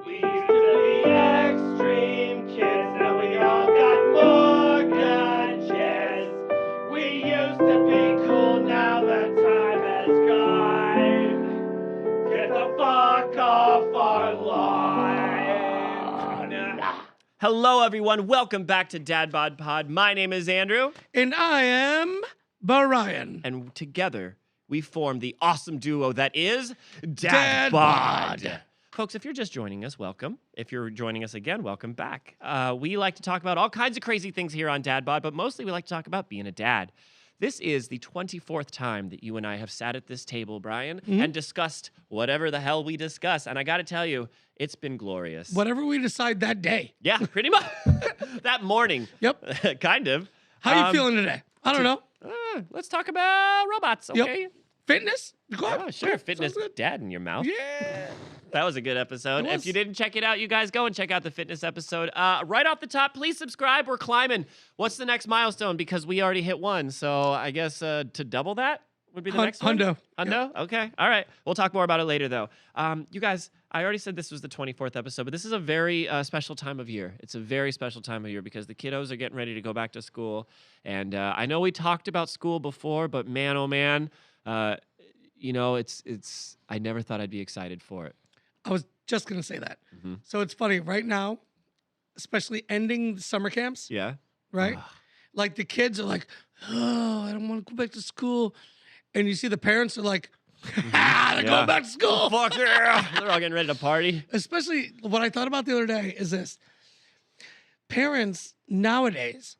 We used to be extreme kids, now we all got mortgages. We used to be cool, now that time has gone. Get the fuck off our lawn. Hello, everyone. Welcome back to DadBodPod. My name is Andrew. And I am Brian. And together, we form the awesome duo that is DadBod. Folks, if you're just joining us, welcome. If you're joining us again, welcome back. We like to talk about all kinds of crazy things here on DadBod, but mostly we like to talk about being a dad. This is the 24th time that you and I have sat at this table, Brian, and discussed whatever the hell we discuss. And I got to tell you, it's been glorious. Whatever we decide that day. Yeah, pretty much. That morning. Yep. Kind of. How you feeling today? I don't know. Let's talk about robots, okay? Yep. Fitness? Go ahead. Oh, sure. Cool. Fitness Sounds good. dad in your mouth. Yeah. That was a good episode. It was. If you didn't check it out, you guys go and check out the fitness episode. Right off the top, please subscribe. We're climbing. What's the next milestone? Because we already hit one. So I guess to double that would be the next one? Hundo. Hundo? Okay. All right. We'll talk more about it later, though. You guys, I already said this was the 24th episode, but this is a very special time of year. It's a very special time of year because the kiddos are getting ready to go back to school. And I know we talked about school before, but man, oh man, you know, it's. I never thought I'd be excited for it. I was just going to say that. Mm-hmm. So it's funny. Right now, especially ending the summer camps, Yeah. right? Like the kids are like, oh, I don't want to go back to school. And you see the parents are like, they're going back to school. Fuck yeah. They're all getting ready to party. Especially what I thought about the other day is this. Parents nowadays,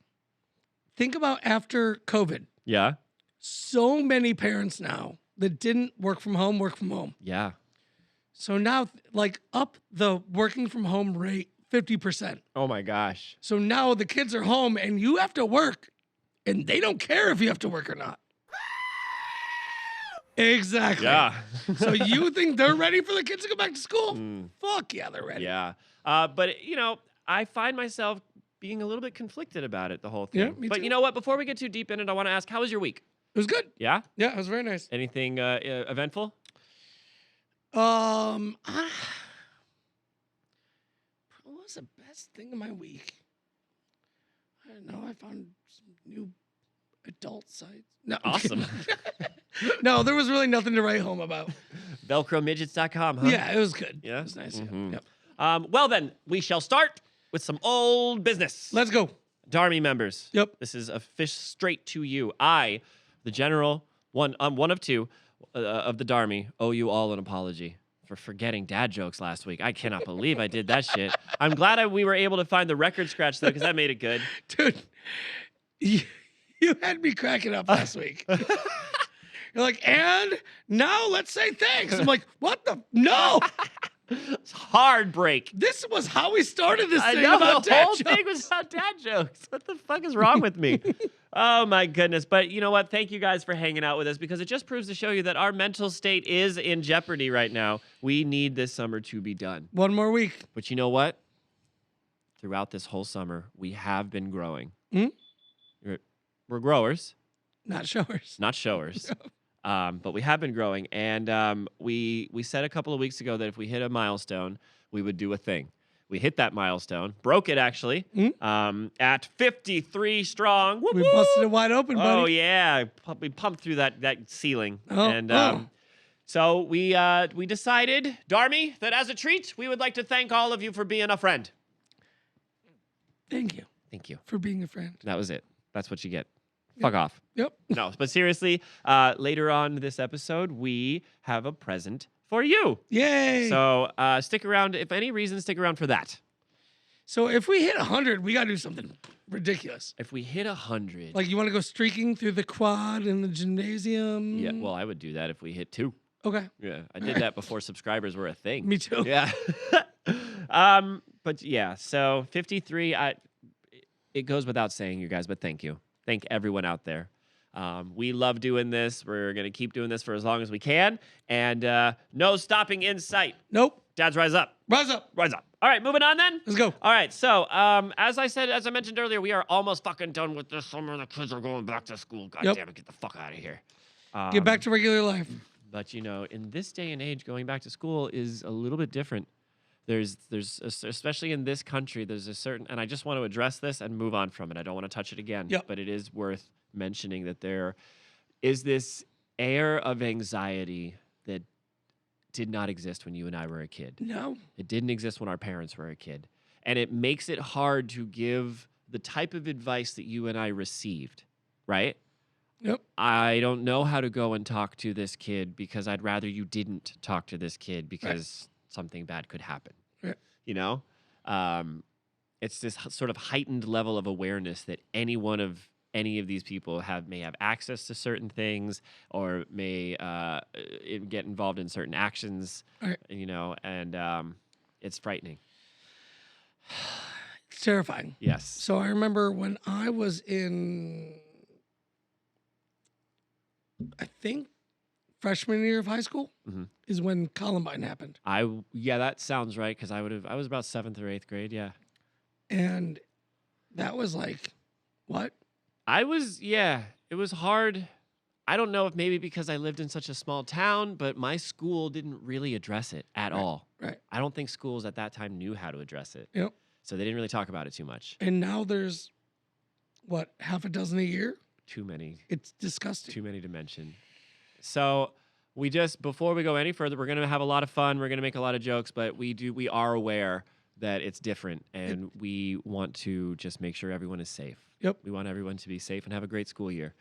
think about after COVID. Yeah. So many parents now that didn't work from home. Yeah. So now, like, up the working from home rate 50%. Oh my gosh. So now the kids are home and you have to work, and they don't care if you have to work or not. Exactly. Yeah. So you think they're ready for the kids to go back to school? Fuck yeah, they're ready. Yeah. But, you know, I find myself being a little bit conflicted about it, the whole thing. Yeah, me But too. you know what? Before we get too deep in it, I want to ask, how was your week? It was good. Yeah? Yeah, it was very nice. Anything eventful? What was the best thing of my week? I don't know. I found some new adult sites. No, I'm Awesome. kidding. No, there was really nothing to write home about. VelcroMidgets.com, huh? Yeah, it was good. Yeah? It was nice. Mhm. Yep. Well, then, we shall start with some old business. Let's go. Darmy members. Yep. This is a fish straight to you. I, the general, one of two of the Darmy, owe you all an apology for forgetting dad jokes last week. I cannot believe I did that shit. I'm glad we were able to find the record scratch, though, because that made it good. Dude, you had me cracking up last week. You're like, and now let's say thanks. I'm like, what the? No. It's hard break. This was how we started this I thing know, about the dad whole jokes. thing was about dad jokes. What the fuck is wrong with me? Oh, my goodness. But you know what? Thank you guys for hanging out with us because it just proves to show you that our mental state is in jeopardy right now. We need this summer to be done. One more week. But you know what? Throughout this whole summer, we have been growing. We're growers, Not showers. not showers. But we have been growing. And we said a couple of weeks ago that if we hit a milestone, we would do a thing. We hit that milestone, broke it actually, at 53 strong. Whoop, We whoop. busted it wide open, buddy. Oh, yeah. We pumped through that ceiling. Oh, And oh. so we decided, Darmy, that as a treat, we would like to thank all of you for being a friend. Thank you Thank you. for being a friend. That was it. That's what you get. Fuck off. Yep. No, but seriously, later on this episode, we have a present for you. Yay. So stick around. If any reason, stick around for that. So if we hit 100, we got to do something ridiculous. If we hit 100. Like, you want to go streaking through the quad in the gymnasium? Yeah, well, I would do that if we hit 2. Okay. Yeah, I did that before subscribers were a thing. Me too. Yeah. But yeah, so 53, it goes without saying, you guys, but thank you. Thank everyone out there. We love doing this. We're going to keep doing this for as long as we can. And no stopping in sight. Nope. Dads, rise up. Rise up. Rise up. All right, moving on then. Let's go. All right, so as I mentioned earlier, we are almost fucking done with this summer. The kids are going back to school. God Yep. damn it, get the fuck out of here. Get back to regular life. But, you know, in this day and age, going back to school is a little bit different. especially in this country, there's a certain, and I just want to address this and move on from it. I don't want to touch it again, Yep. but it is worth mentioning that there is this air of anxiety that did not exist when you and I were a kid. No. It didn't exist when our parents were a kid. And it makes it hard to give the type of advice that you and I received, right? Yep. I don't know how to go and talk to this kid because I'd rather you didn't talk to this kid because something bad could happen. Right. You know? It's this sort of heightened level of awareness that any of these people may have access to certain things or may get involved in certain actions, Right. you know, and it's frightening. It's terrifying. Yes. So I remember when I was in, I think, freshman year of high school Mhm. is when Columbine happened. Yeah, that sounds right because I was about 7th or 8th grade. Yeah. And that was like, what? It was hard. I don't know if maybe because I lived in such a small town, but my school didn't really address it at all. Right. I don't think schools at that time knew how to address it. Yep. So they didn't really talk about it too much. And now there's, what, half a dozen a year? Too many It's disgusting. to mention. So before we go any further, we're going to have a lot of fun. We're going to make a lot of jokes, but we are aware that it's different and we want to just make sure everyone is safe. Yep. We want everyone to be safe and have a great school year.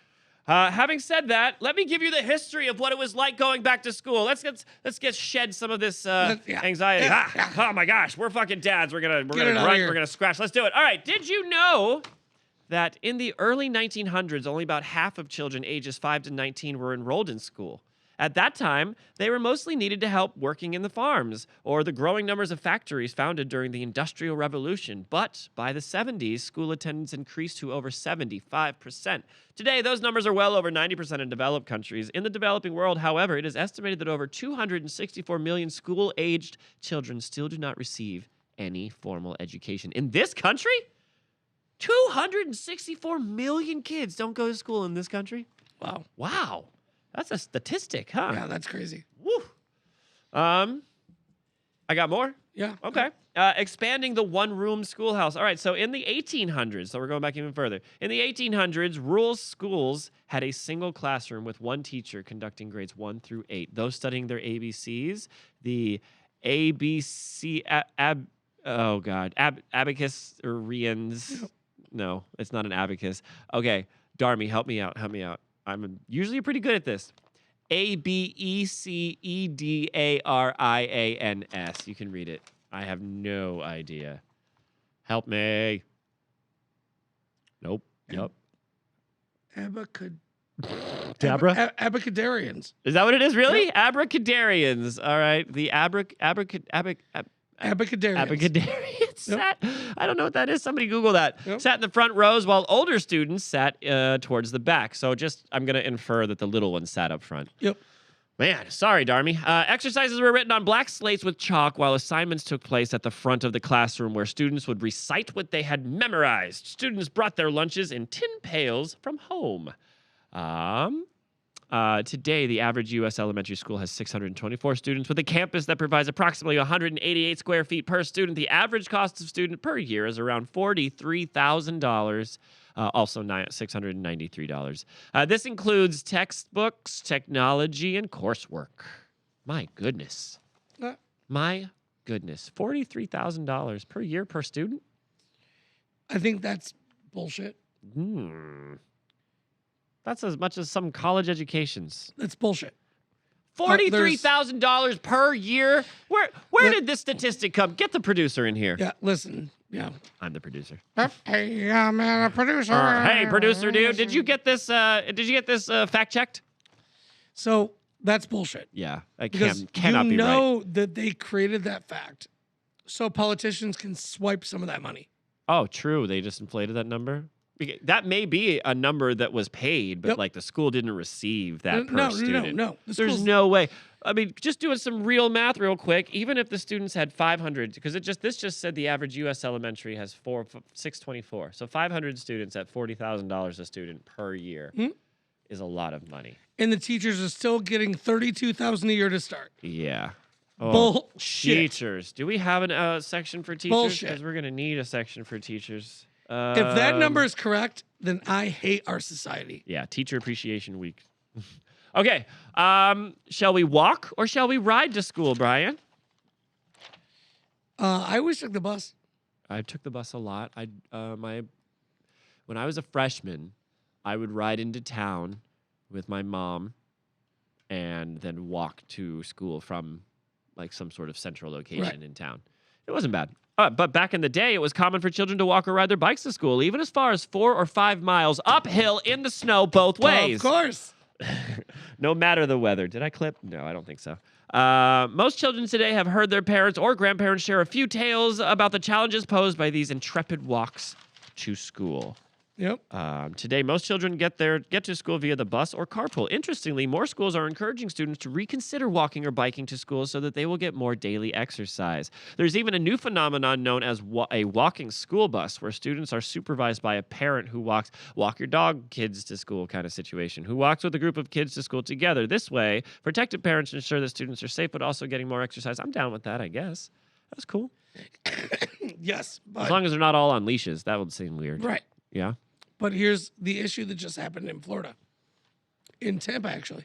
Having said that, let me give you the history of what it was like going back to school. Let's get shed some of this anxiety. Yeah. Oh my gosh, we're fucking dads. We're gonna it run. out of here. We're gonna scratch. Let's do it. All right. Did you know that in the early 1900s, only about half of children ages 5 to 19 were enrolled in school? At that time, they were mostly needed to help working in the farms or the growing numbers of factories founded during the Industrial Revolution. But by the 70s, school attendance increased to over 75%. Today, those numbers are well over 90% in developed countries. In the developing world, however, it is estimated that over 264 million school-aged children still do not receive any formal education. In this country, 264 million kids don't go to school in this country. Wow. Wow. That's a statistic, huh? Yeah, that's crazy. Woo. I got more? Yeah. Okay. Expanding the one-room schoolhouse. All right, so in the 1800s, so we're going back even further. In the 1800s, rural schools had a single classroom with one teacher conducting grades 1 through 8. Those studying their ABCs, the abacusarians. Yep. No, it's not an abacus. Okay, Darmy, help me out. I'm usually pretty good at this. ABECEDARIANS. You can read it. I have no idea. Help me. Nope. Yep. Dabra? Abacadarians. Is that what it is, really? Yep. Abracadarians. All right. The Abacadarians. Abacadarians Yep. sat. I don't know what that is. Somebody Google that. Yep. Sat in the front rows while older students sat towards the back. So I'm going to infer that the little ones sat up front. Yep. Man, sorry, Darmy. Exercises were written on black slates with chalk while assignments took place at the front of the classroom where students would recite what they had memorized. Students brought their lunches in tin pails from home. Today, the average U.S. elementary school has 624 students with a campus that provides approximately 188 square feet per student. The average cost of student per year is around $43,000. Also $693. This includes textbooks, technology, and coursework. My goodness. My goodness. $43,000 per year per student? I think that's bullshit. That's as much as some college educations. That's bullshit. $43,000 per year? Where did this statistic come? Get the producer in here. Yeah, listen. Yeah. I'm the producer. Hey, I'm a producer. Hey, producer dude, did you get this fact checked? So that's bullshit. Yeah, I Because cannot you be right. know that they created that fact so politicians can swipe some of that money. Oh, true. They just inflated that number. That may be a number that was paid, but Yep. like the school didn't receive that per No. student. The There's schools- no way. I mean, just doing some real math real quick, even if the students had 500, because this just said the average U.S. elementary has 624. So 500 students at $40,000 a student per year is a lot of money. And the teachers are still getting $32,000 a year to start. Yeah. Oh, Bullshit. Teachers. Do we have a section for teachers? Bullshit. Because we're going to need a section for teachers. If that number is correct, then I hate our society. Yeah, Teacher Appreciation Week. Okay. Shall we walk or shall we ride to school, Brian? I always took the bus. I took the bus a lot. When I was a freshman, I would ride into town with my mom and then walk to school from like some sort of central location in town. It wasn't bad. But back in the day, it was common for children to walk or ride their bikes to school, even as far as 4 or 5 miles uphill in the snow both ways. Of course. No matter the weather. Did I clip? No, I don't think so. Most children today have heard their parents or grandparents share a few tales about the challenges posed by these intrepid walks to school. Yep. Today, most children get to school via the bus or carpool. Interestingly, more schools are encouraging students to reconsider walking or biking to school so that they will get more daily exercise. There's even a new phenomenon known as a walking school bus, where students are supervised by a parent who walk your dog kids to school kind of situation, who walks with a group of kids to school together. This way, protected parents ensure that students are safe, but also getting more exercise. I'm down with that, I guess. That's cool. Yes. But, As long as they're not all on leashes. That would seem weird. right. Yeah. But here's the issue that just happened in Florida. In Tampa, actually.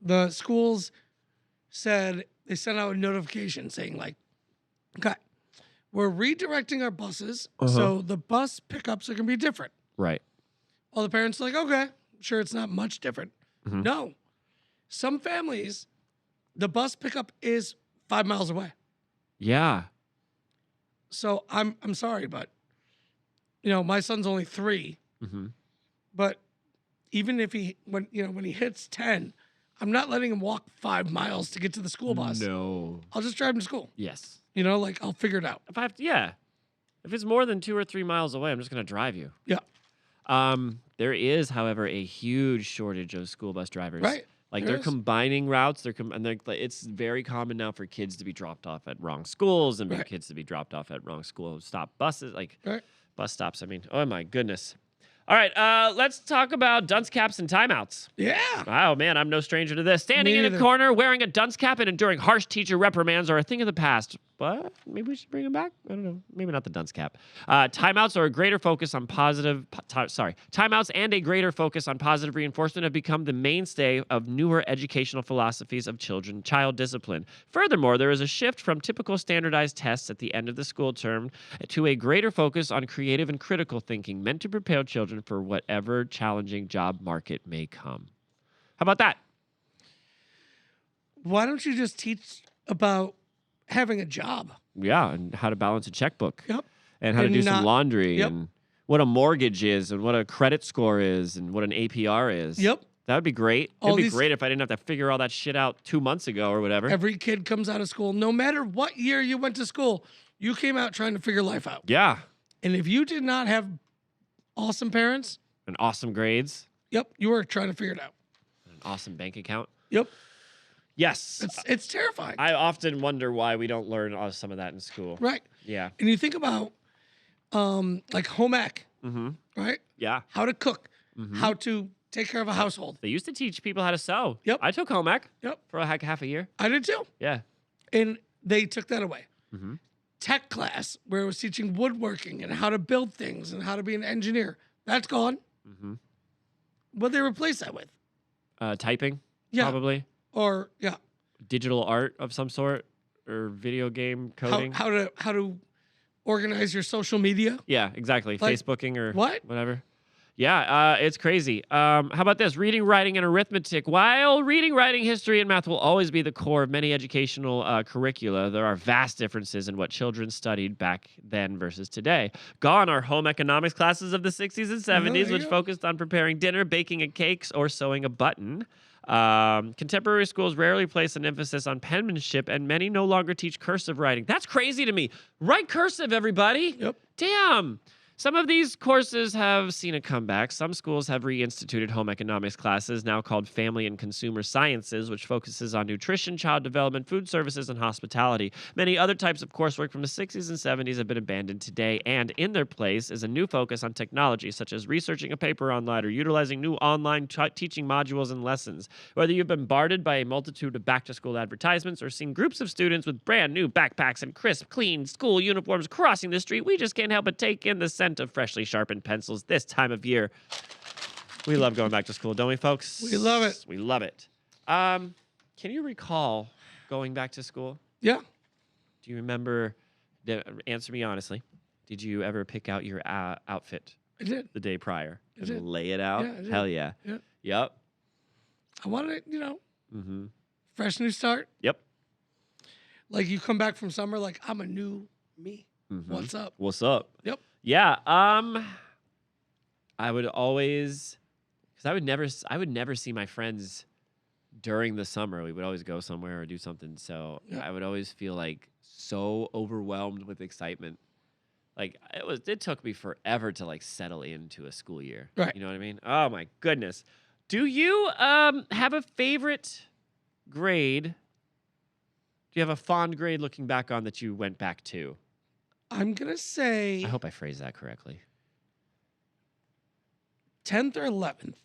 The schools said, they sent out a notification saying, like, okay, we're redirecting our buses, so the bus pickups are going to be different. Right. All the parents are like, okay, sure, it's not much different. No. Some families, the bus pickup is 5 miles away. Yeah. So I'm sorry, but my son's only 3. But even if when he hits 10, I'm not letting him walk 5 miles to get to the school bus. No. I'll just drive him to school. Yes. I'll figure it out. If it's more than 2 or 3 miles away, I'm just going to drive you. Yeah. There is, however, a huge shortage of school bus drivers. Right. Like There they're is. combining routes. It's very common now for kids to be dropped off at wrong schools and Right. kids to be dropped off at wrong school stop buses, Right. bus stops. I mean, oh my goodness. All right, let's talk about dunce caps and timeouts. Yeah. Oh, man, I'm no stranger to this. Standing Me in a neither. corner, wearing a dunce cap, and enduring harsh teacher reprimands are a thing of the past. But maybe we should bring them back? I don't know. Maybe not the dunce cap. Timeouts and a greater focus on positive reinforcement have become the mainstay of newer educational philosophies of child discipline. Furthermore, there is a shift from typical standardized tests at the end of the school term to a greater focus on creative and critical thinking meant to prepare children for whatever challenging job market may come. How about that? Why don't you just teach about having a job? Yeah, and how to balance a checkbook. Yep. And how to And do some not- laundry Yep. and what a mortgage is and what a credit score is and what an APR is. Yep. That would be great. All It'd be these- great if I didn't have to figure all that shit out 2 months ago or whatever. Every kid comes out of school, no matter what year you went to school, you came out trying to figure life out. Yeah. And if you did not have awesome parents, And awesome grades. yep, you were trying to figure it out. An awesome bank account. Yep. Yes. It's terrifying. I often wonder why we don't learn some of that in school. Right. Yeah. And you think about like home ec, Mm-hmm. right? Yeah. How to cook, Mhm. how to take care of a household. They used to teach people how to sew. Yep. I took home ec Yep. for half a year. I did too. Yeah. And they took that away. Mm-hmm. Tech class, where it was teaching woodworking and how to build things and how to be an engineer, that's gone. Mm-hmm. What they replace that with? Typing, Yeah. probably. Or yeah, Digital art of some sort or video game coding. how to organize your social media. Yeah, exactly. Like, Facebooking or what? whatever. Yeah, it's crazy. How about this? Reading, writing, and arithmetic. While reading, writing, history, and math will always be the core of many educational curricula, there are vast differences in what children studied back then versus today. Gone are home economics classes of the 60s and 70s, there which you go. focused on preparing dinner, baking cakes, or sewing a button. Contemporary schools rarely place an emphasis on penmanship, and many no longer teach cursive writing. That's crazy to me. Write cursive, everybody. Yep. Damn. Some of these courses have seen a comeback. Some schools have reinstituted home economics classes, now called Family and Consumer Sciences, which focuses on nutrition, child development, food services, and hospitality. Many other types of coursework from the 60s and 70s have been abandoned today, and in their place is a new focus on technology, such as researching a paper online or utilizing new online teaching modules and lessons. Whether you've been bombarded by a multitude of back-to-school advertisements or seen groups of students with brand new backpacks and crisp, clean school uniforms crossing the street, we just can't help but take in the scent of freshly sharpened pencils this time of year. We love going back to school, don't we, folks? We love it. We love it. Can you recall going back to school? Yeah. Do you remember? Answer me honestly. Did you ever pick out your outfit I did. the day prior I and did. lay it out? Yeah, I did. Hell yeah. Yeah. Yep. I wanted it, Mm-hmm. fresh new start. Yep. Like you come back from summer, like I'm a new me. Mm-hmm. What's up? What's up? Yep. Yeah. I would always, because I would never see my friends during the summer. We would always go somewhere or do something. So Yeah. I would always feel like so overwhelmed with excitement. Like it took me forever to like settle into a school year. Right. You know what I mean? Oh my goodness. Do you have a favorite grade? Do you have a fond grade looking back on that you went back to? I'm gonna say I hope I phrased that correctly. 10th or 11th.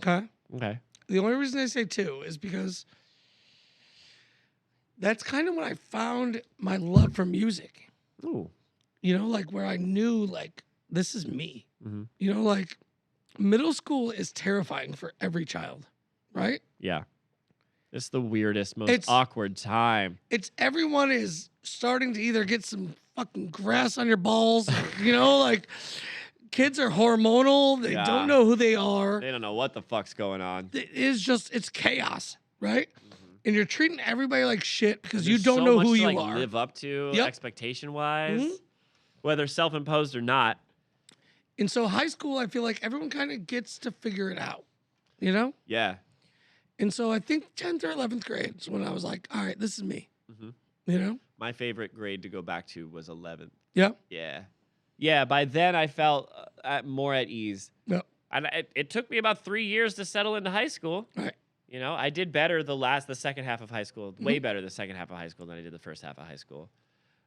Okay. Okay. The only reason I say 2 is because that's kind of when I found my love for music. Ooh. Like where I knew like this is me. Mm-hmm. Like middle school is terrifying for every child, right? Yeah. It's the weirdest, most It's- awkward time. It's everyone is starting to either get some fucking grass on your balls, like kids are hormonal, they Yeah. don't know who they are. They don't know what the fuck's going on. It is just it's chaos, right? Mm-hmm. And you're treating everybody like shit because you There's don't so know much who to, you like, are. live up to Yep. expectation-wise, Mhm. whether self-imposed or not. And so high school, I feel like everyone kind of gets to figure it out, Yeah. And so I think 10th or 11th grade is when I was like, all right, this is me, Mm-hmm. My favorite grade to go back to was 11th. Yeah. Yeah. Yeah, by then I felt more at ease. Yeah. And it took me about 3 years to settle into high school. Right. I did better the second half of high school, way better the second half of high school than I did the first half of high school.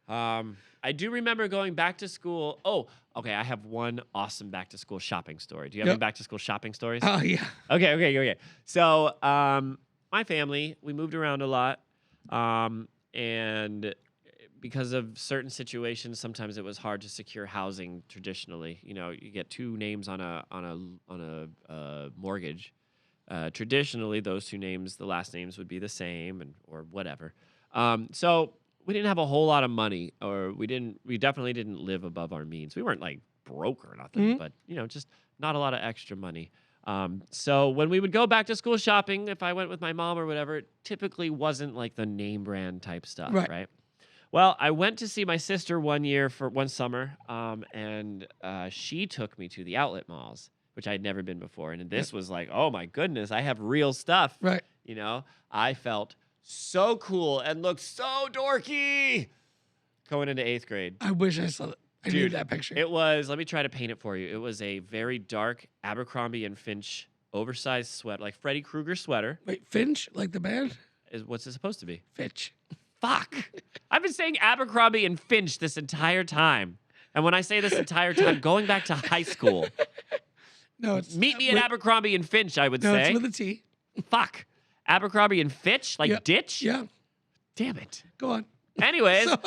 I do remember going back to school. Oh, okay. I have one awesome back to school shopping story. Do you have Yep. any back to school shopping stories? Oh, yeah. Okay. So, my family, we moved around a lot. And because of certain situations, sometimes it was hard to secure housing traditionally. You get two names on a mortgage. Traditionally, those two names, the last names would be the same or whatever. So we didn't have a whole lot of money, or we definitely didn't live above our means. We weren't like broke or nothing, but just not a lot of extra money. So when we would go back to school shopping, if I went with my mom or whatever, it typically wasn't like the name brand type stuff, right? Well, I went to see my sister one summer, and she took me to the outlet malls, which I'd never been before. And this was like, oh my goodness, I have real stuff. Right. I felt so cool and looked so dorky going into 8th grade. I wish I saw that. I need that picture. It was, let me try to paint it for you. It was a very dark Abercrombie and Finch oversized sweater, like Freddy Krueger sweater. Wait, Finch, like the band? What's it supposed to be? Fitch. Fuck. I've been saying Abercrombie and Finch this entire time. And when I say this entire time, going back to high school. No, it's Meet me at Abercrombie and Finch, I would No, say. it's with a T. Fuck. Abercrombie and Fitch? Like Yep. ditch? Yeah. Damn it. Go on. Anyways, So-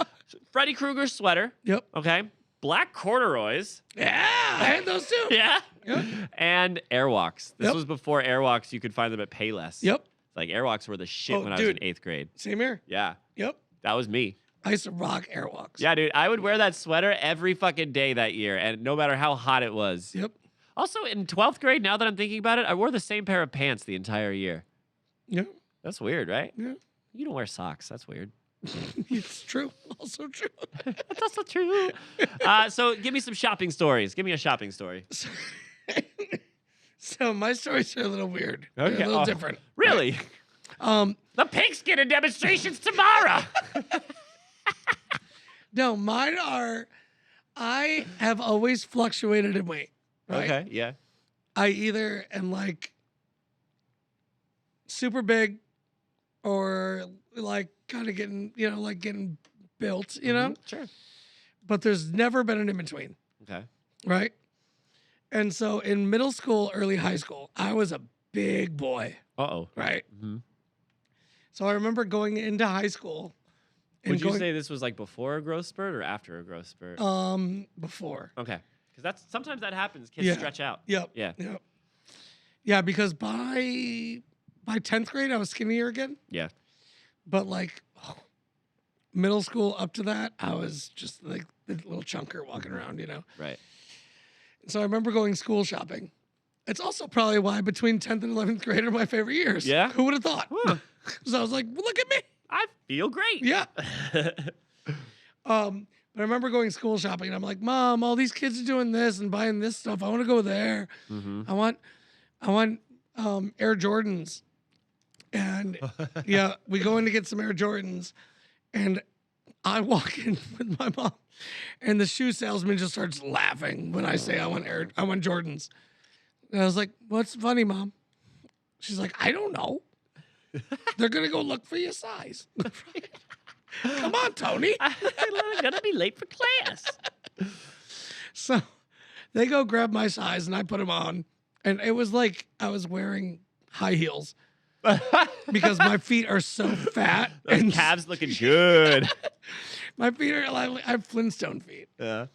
Freddy Krueger sweater. Yep. Okay. Black corduroys. Yeah, I had those too. Yeah. Yep. And Airwalks. This Yep. was before Airwalks. You could find them at Payless. Yep. Like Airwalks were the shit Oh, when I was in dude. 8th grade. Same here. Yeah. Yep. That was me. I used to rock Airwalks. Yeah, dude. I would wear that sweater every fucking day that year, and no matter how hot it was. Yep. Also, in 12th grade, now that I'm thinking about it, I wore the same pair of pants the entire year. Yeah. That's weird, right? Yeah. You don't wear socks. That's weird. It's true. Also true. That's also true. So give me some shopping stories. Give me a shopping story. So my stories are a little weird. They're Okay. a little Oh, different. Really? Um, The pigskin and demonstrations tomorrow. no, mine are I have always fluctuated in weight. Right? Okay, yeah. I either am like super big or like kind of getting, like getting built, Sure. but there's never been an in between. Okay. Right. And so in middle school, early high school, I was a big boy. Uh-oh. Right. Mm-hmm. So I remember going into high school. And Would you say this was like before a growth spurt or after a growth spurt? Before. Okay. Because sometimes that happens. Kids Yeah. stretch out. Yep. Yeah. Yep. Yeah, because by 10th grade I was skinnier again. Yeah. But like middle school up to that, I was just like the little chunker walking around, Right. So I remember going school shopping. It's also probably why between 10th and 11th grade are my favorite years. Yeah? Who would have thought? Huh. So I was like, well, look at me. I feel great. Yeah. But I remember going school shopping and I'm like, Mom, all these kids are doing this and buying this stuff. I want to go there. Mm-hmm. I want Air Jordans. And yeah, we go in to get some Air Jordans. And I walk in with my mom and the shoe salesman just starts laughing when I say I want Jordans. And I was like, what's funny, Mom? She's like, I don't know. They're going to go look for your size. Come on, Tony. I'm going to be late for class. So they go grab my size and I put them on. And it was like I was wearing high heels because my feet are so fat. Those and calves looking good. my feet are like, I have Flintstone feet. Yeah.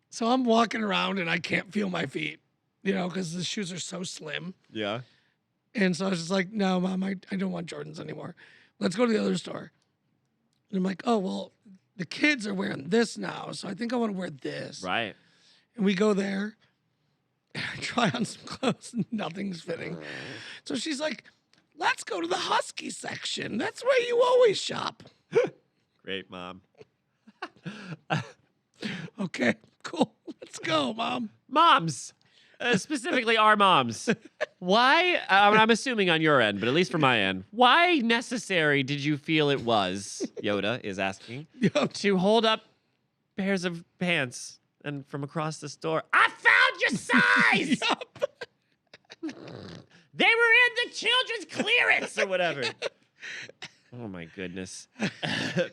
So I'm walking around and I can't feel my feet, because the shoes are so slim. Yeah. And so I was just like, no, Mom, I don't want Jordans anymore. Let's go to the other store. And I'm like, oh, well, the kids are wearing this now, so I think I want to wear this. Right. And we go there, and I try on some clothes, and nothing's fitting. So she's like, let's go to the Husky section. That's where you always shop. Great, Mom. Okay, cool. Let's go, Mom. Moms. Specifically our moms. Why, I'm assuming on your end, but at least from my end, why necessary did you feel it was, Yoda is asking, Yep. to hold up pairs of pants and from across the store, I found your size! Yup. They were in the children's clearance or whatever. Oh my goodness.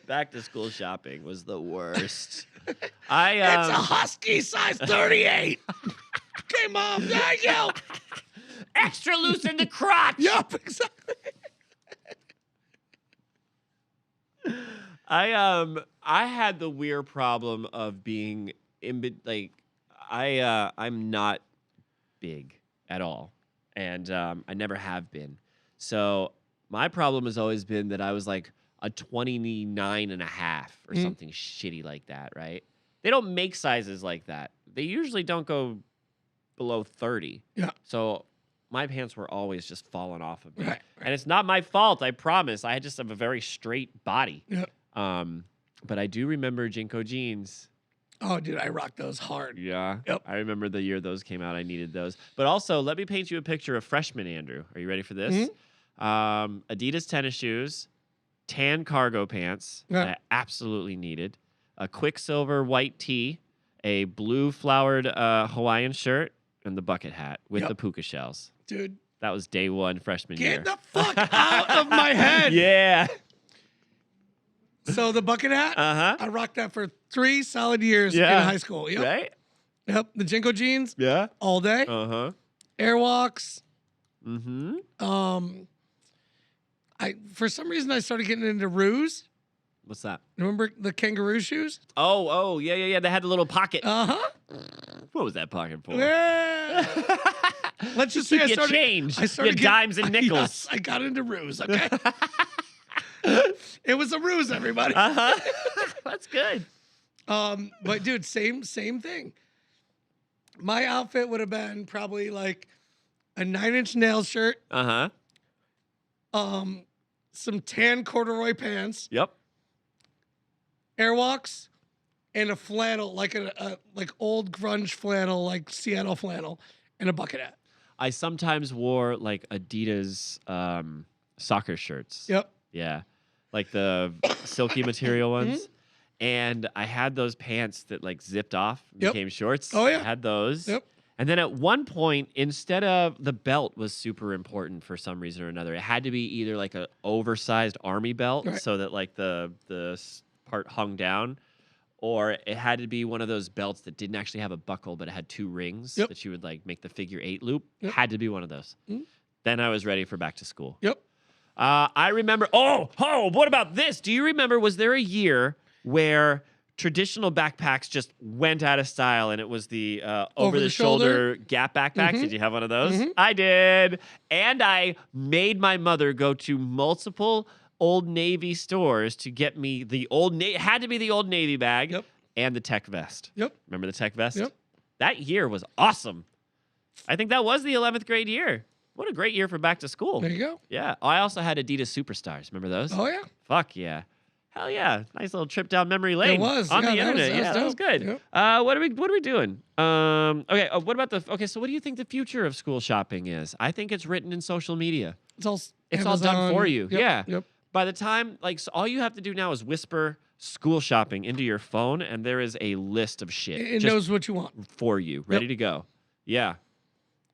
Back to school shopping was the worst. It's a I Husky size 38. Okay, Mom. Thank you. extra loose in the crotch. Yup, exactly. I had the weird problem of being I'm not big at all, and I never have been. So my problem has always been that I was like a 29 and a half or something shitty like that, right? They don't make sizes like that. They usually don't go below 30. Yeah. So my pants were always just falling off of me. Right. And it's not my fault, I promise. I just have a very straight body. Yep. But I do remember Jinko jeans. Oh, dude, I rocked those hard. Yeah. Yep. I remember the year those came out. I needed those. But also, let me paint you a picture of freshman Andrew. Are you ready for this? Adidas tennis shoes, tan cargo pants that I absolutely needed, a Quicksilver white tee, a blue flowered Hawaiian shirt, and the bucket hat with the puka shells. Dude, That was day one freshman year. get the fuck out of my head. Yeah. So the bucket hat, I rocked that for 3 solid years in high school. Yep. Right? Yep. The Jinko jeans Yeah. all day. Uh-huh. Airwalks. Mm-hmm. For some reason I started getting into Ruse. What's that? Remember the kangaroo shoes? Oh, yeah. They had the little pocket. Uh-huh. What was that pocket for? Yeah. Let's just say Keep your change, your dimes and nickels. Yes, I got into Ruse, okay? It was a ruse, everybody. That's good. But dude, same thing. My outfit would have been probably like a 9-inch nail shirt, Uh-huh. some tan corduroy pants, Yep. Airwalks, and a flannel, like a like old grunge flannel, like Seattle flannel, and a bucket hat. I sometimes wore like Adidas soccer shirts. Yep. Yeah. Like the silky material ones. And I had those pants that like zipped off, Yep. became shorts. Oh, yeah. I had those. Yep. And then at one point, instead of the belt was super important for some reason or another, it had to be either like an oversized army belt Right. so that like the part hung down, or it had to be one of those belts that didn't actually have a buckle, but it had 2 rings Yep. that you would like make the figure 8 loop. Yep. Had to be one of those. Mhm. Then I was ready for back to school. Yep. I remember. Oh, what about this? Do you remember? Was there a year where traditional backpacks just went out of style, and it was the over-the-shoulder Gap backpacks? Mhm. Did you have one of those? Mhm. I did, and I made my mother go to multiple Old Navy stores to get me the it had to be the Old Navy bag Yep. and the tech vest. Yep. Remember the tech vest? Yep. That year was awesome. I think that was the 11th grade year. What a great year for back to school. There you go. Yeah. I also had Adidas Superstars. Remember those? Oh yeah. Fuck yeah. Hell yeah. Nice little trip down memory lane. was. On Yeah, the that was- internet. that was That was dope. good. Yep. What are we doing? Okay. What about so what do you think the future of school shopping is? I think it's written in social media. It's all done for Amazon. you. Yep. Yeah. Yep. By the time, so all you have to do now is whisper school shopping into your phone, and there is a list of shit It just knows what you want. for you, ready to go. Yeah.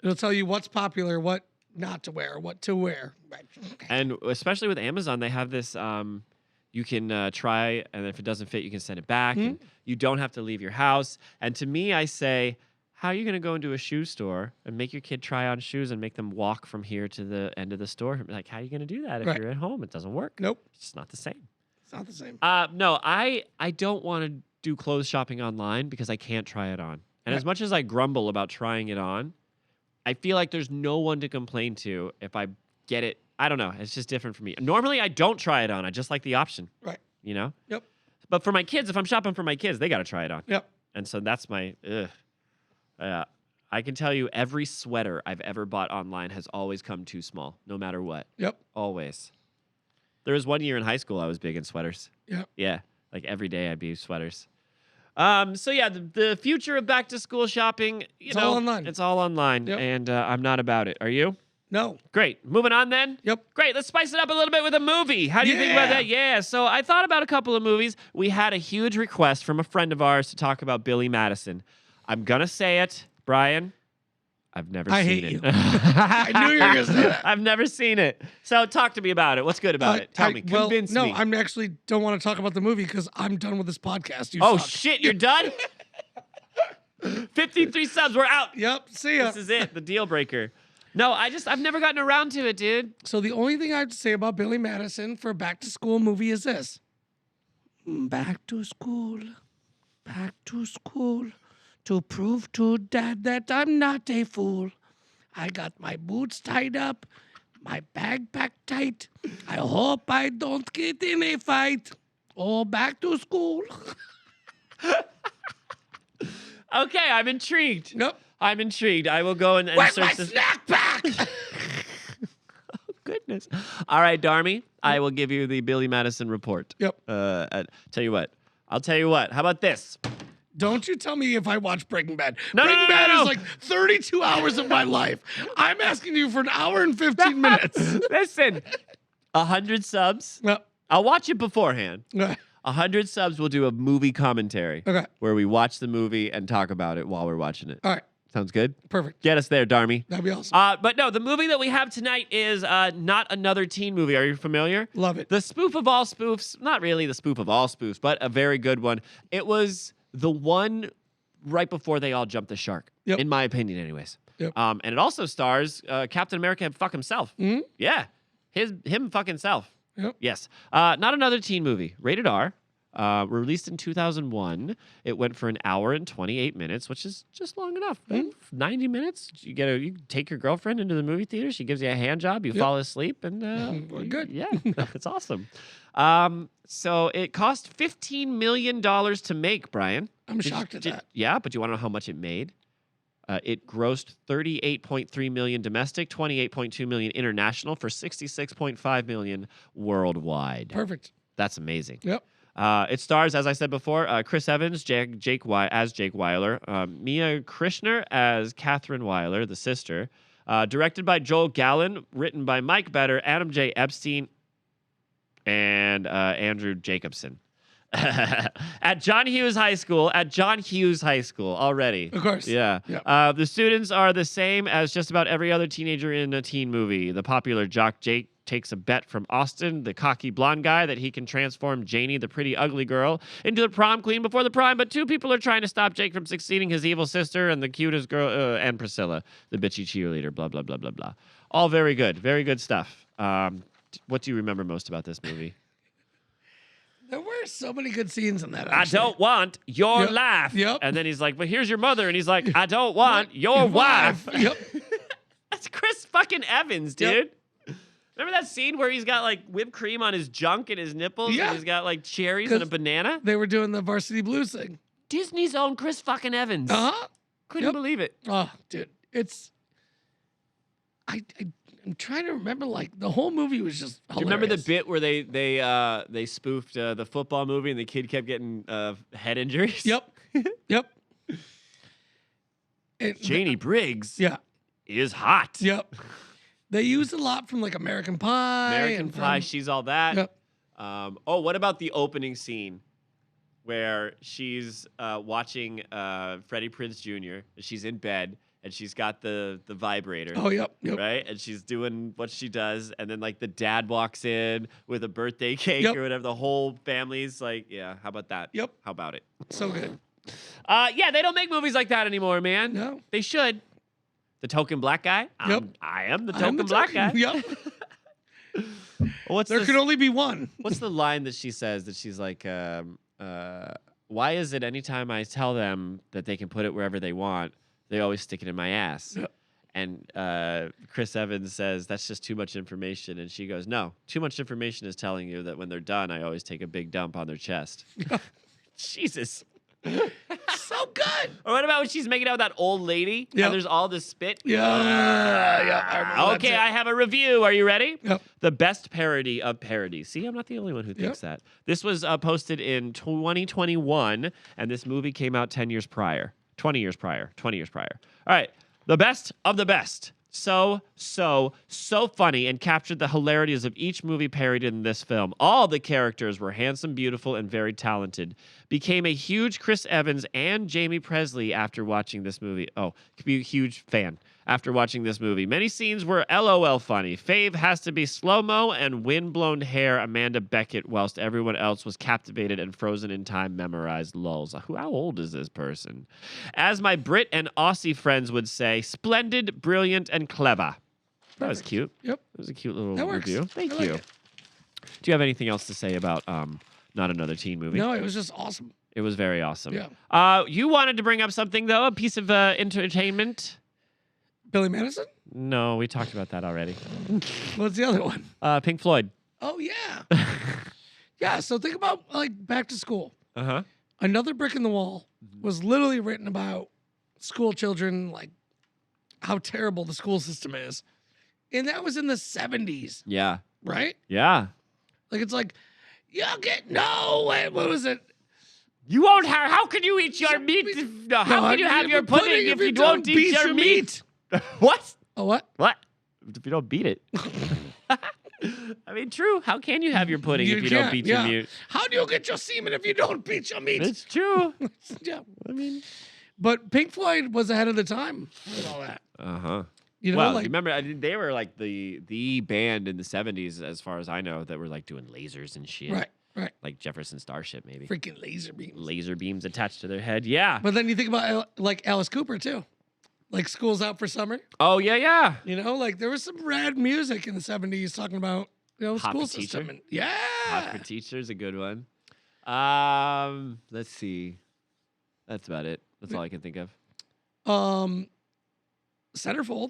It'll tell you what's popular, what not to wear, what to wear. Right. And especially with Amazon, they have this. You can try, and if it doesn't fit, you can send it back. And you don't have to leave your house. And to me, I say, how are you going to go into a shoe store and make your kid try on shoes and make them walk from here to the end of the store? Like, how are you going to do that if Right. you're at home? It doesn't work. Nope. It's just not the same. It's not the same. No, I don't want to do clothes shopping online because I can't try it on. And as much as I grumble about trying it on, I feel like there's no one to complain to if I get it. I don't know. It's just different for me. Normally, I don't try it on. I just like the option. Right. You know? Yep. But for my kids, if I'm shopping for my kids, they got to try it on. Yep. And so that's my, I can tell you every sweater I've ever bought online has always come too small, no matter what. Yep. Always. There was one year in high school I was big in sweaters. Yep. Yeah. Like every day I'd be sweaters. So yeah, the future of back to school shopping, It's all online. It's all online. Yep. And I'm not about it. Are you? No. Great. Moving on then. Yep. Great. Let's spice it up a little bit with a movie. How do you think about Yeah. that? Yeah. So I thought about a couple of movies. We had a huge request from a friend of ours to talk about Billy Madison. I'm going to say it, Brian. I've never I seen hate it. you. I knew you were gonna say that. I've never seen it. So talk to me about it. What's good about it? Tell me. Convince no, me. I'm actually don't want to talk about the movie because I'm done with this podcast. You Oh, suck. shit. You're done? 53 subs. We're out. Yep. See ya. This is it. The deal breaker. No, I've never gotten around to it, dude. So the only thing I have to say about Billy Madison for a back to school movie is this. Back to school. Back to school. To prove to Dad that I'm not a fool. I got my boots tied up, my bag packed tight. I hope I don't get in a fight. Oh, back to school. Okay, I'm intrigued. Yep. I'm intrigued. I will go and Where's my search this. snack pack? Goodness. All right, Darmy, I will give you the Billy Madison report. Yep. Tell you what. I'll tell you what. How about this? Don't you tell me if I watch Breaking Bad. No, no, Breaking no, no, Bad no. is like 32 hours of my life. I'm asking you for an hour and 15 minutes. Listen, 100 subs. Yep. I'll watch it beforehand. Okay. 100 subs, we'll do a movie commentary Okay. where we watch the movie and talk about it while we're watching it. All right. Sounds good? Perfect. Get us there, Darmy. That'd be awesome. But no, the movie that we have tonight is not another teen movie. Are you familiar? Love it. The spoof of all spoofs, not really the spoof of all spoofs, but a very good one. It was the one right before they all jumped the shark, Yep. in my opinion anyways. Yep. And it also stars Captain America fuck himself. Mhm. Yeah, him fuck himself. Yep. Yes. Not another teen movie. Rated R. Released in 2001. It went for an hour and 28 minutes, which is just long enough. 90 minutes. You take your girlfriend into the movie theater. She gives you a hand job. You Yep. fall asleep, and We're good. Yeah, it's awesome. So it cost $15 million to make, Brian. I'm shocked at that. Yeah, but you want to know how much it made? It grossed $38.3 million domestic, $28.2 million international for $66.5 million worldwide. Perfect. That's amazing. Yep. It stars, as I said before, Chris Evans, Jake Weiler, Mia Krishner as Catherine Weiler, the sister. Directed by Joel Gallen, written by Mike Better, Adam J. Epstein, and Andrew Jacobson. At John Hughes High School. Already. Of course. Yeah. Yep. The students are the same as just about every other teenager in a teen movie. The popular jock Jake takes a bet from Austin, the cocky blonde guy, that he can transform Janie, the pretty ugly girl, into the prom queen before the prom. But two people are trying to stop Jake from succeeding: his evil sister and the cutest girl, and Priscilla, the bitchy cheerleader. Blah blah blah blah blah. All very good stuff. What do you remember most about this movie? There were so many good scenes in that. I Actually. don't want your life. Yep. And then he's like, "But here's your mother," and he's like, "I don't want your wife." Yep. That's Chris fucking Evans, dude. Yep. Remember that scene where he's got like whipped cream on his junk and his nipples? Yeah. And he's got like cherries and a banana? They were doing the Varsity Blues thing. Disney's own Chris fucking Evans. Uh-huh. Couldn't believe it. Oh, dude. I'm trying to remember, like, the whole movie was just hilarious. Do you remember the bit where they spoofed the football movie and the kid kept getting head injuries? Yep. Yep. Janie Briggs is hot. Yep. They used a lot from, like, American Pie. American Pie, She's All That. Yep. What about the opening scene where she's watching Freddie Prinze Jr.? She's in bed. And she's got the vibrator. Oh, yep. Right? And she's doing what she does. And then, like, the dad walks in with a birthday cake or whatever. The whole family's like, yeah, how about that? Yep. How about it? So good. Yeah, they don't make movies like that anymore, man. No. They should. The token black guy? Yep. I am the token black guy. Yep. There could only be one. What's the line that she says that she's like, why is it anytime I tell them that they can put it wherever they want, they always stick it in my ass? Yep. And Chris Evans says, that's just too much information. And she goes, no, too much information is telling you that when they're done, I always take a big dump on their chest. Jesus. So good. Or what about when she's making out with that old lady Yep. and there's all this spit? Yeah. I remember Okay, that I have a review. Are you ready? Yep. The best parody of parodies. See, I'm not the only one who thinks that. This was posted in 2021, and this movie came out 20 years prior. All right. The best of the best. So funny and captured the hilarities of each movie parodied in this film. All the characters were handsome, beautiful, and very talented. Became a huge Chris Evans and Jamie Presley after watching this movie. Oh, could be a huge fan after watching this movie. Many scenes were LOL funny. Fave has to be slow-mo and wind-blown hair Amanda Beckett, whilst everyone else was captivated and frozen in time memorized lulls. How old is this person? As my Brit and Aussie friends would say, splendid, brilliant, and clever. That was cute. Yep. It was a cute little That works. review. Thank I like you. it. Do you have anything else to say about Not Another Teen Movie? No, it was just awesome. It was very awesome. Yeah. You wanted to bring up something, though, a piece of entertainment. Billy Madison? No, we talked about that already. What's the other one? Pink Floyd. Oh, yeah. Yeah, so think about, like, back to school. Uh-huh. Another Brick in the Wall was literally written about school children, like, how terrible the school system is. And that was in the 70s, Yeah. right? Yeah. Like, it's like, you'll get, no, wait, what was it? You won't have, how can you eat your meat? No, how can you have your pudding if you don't eat your meat? What? Oh, what? What? If you don't beat it. I mean, true. How can you have your pudding if you don't can't, beat your yeah. meat? How do you get your semen if you don't beat your meat? It's true. Yeah. I mean, But Pink Floyd was ahead of the time with all that. uh-huh. You know, Well, like, remember, they were like the band in the 70s, as far as I know, that were like doing lasers and shit. right. Like Jefferson Starship, maybe. Freaking laser beams. Laser beams attached to their head. Yeah. But then you think about, like, Alice Cooper, too. Like, School's Out for Summer. Oh, yeah, yeah. You know, like, there was some rad music in the 70s talking about, you know, Hot school for system. Teacher? And, yeah. Hot for Teacher's a good one. Let's see. That's about it. That's all I can think of. Centerfold.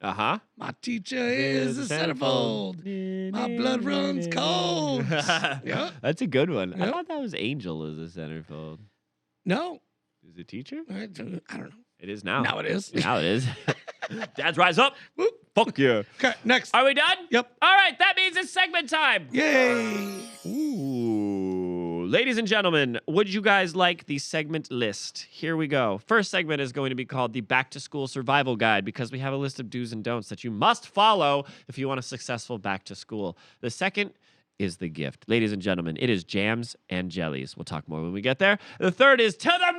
Uh-huh. My teacher is a centerfold. My blood runs cold. Yeah. That's a good one. I Yep. thought that was Angel as a centerfold. No. Is it teacher? I don't know. It is now. Now it is. Now it is. Dads, rise up. Whoop. Fuck you. Okay, next. Are we done? Yep. All right, that means it's segment time. Yay. Ooh. Ladies and gentlemen, would you guys like the segment list? Here we go. First segment is going to be called the Back to School Survival Guide, because we have a list of do's and don'ts that you must follow if you want a successful back to school. The second is the gift. Ladies and gentlemen, it is jams and jellies. We'll talk more when we get there. The third is to the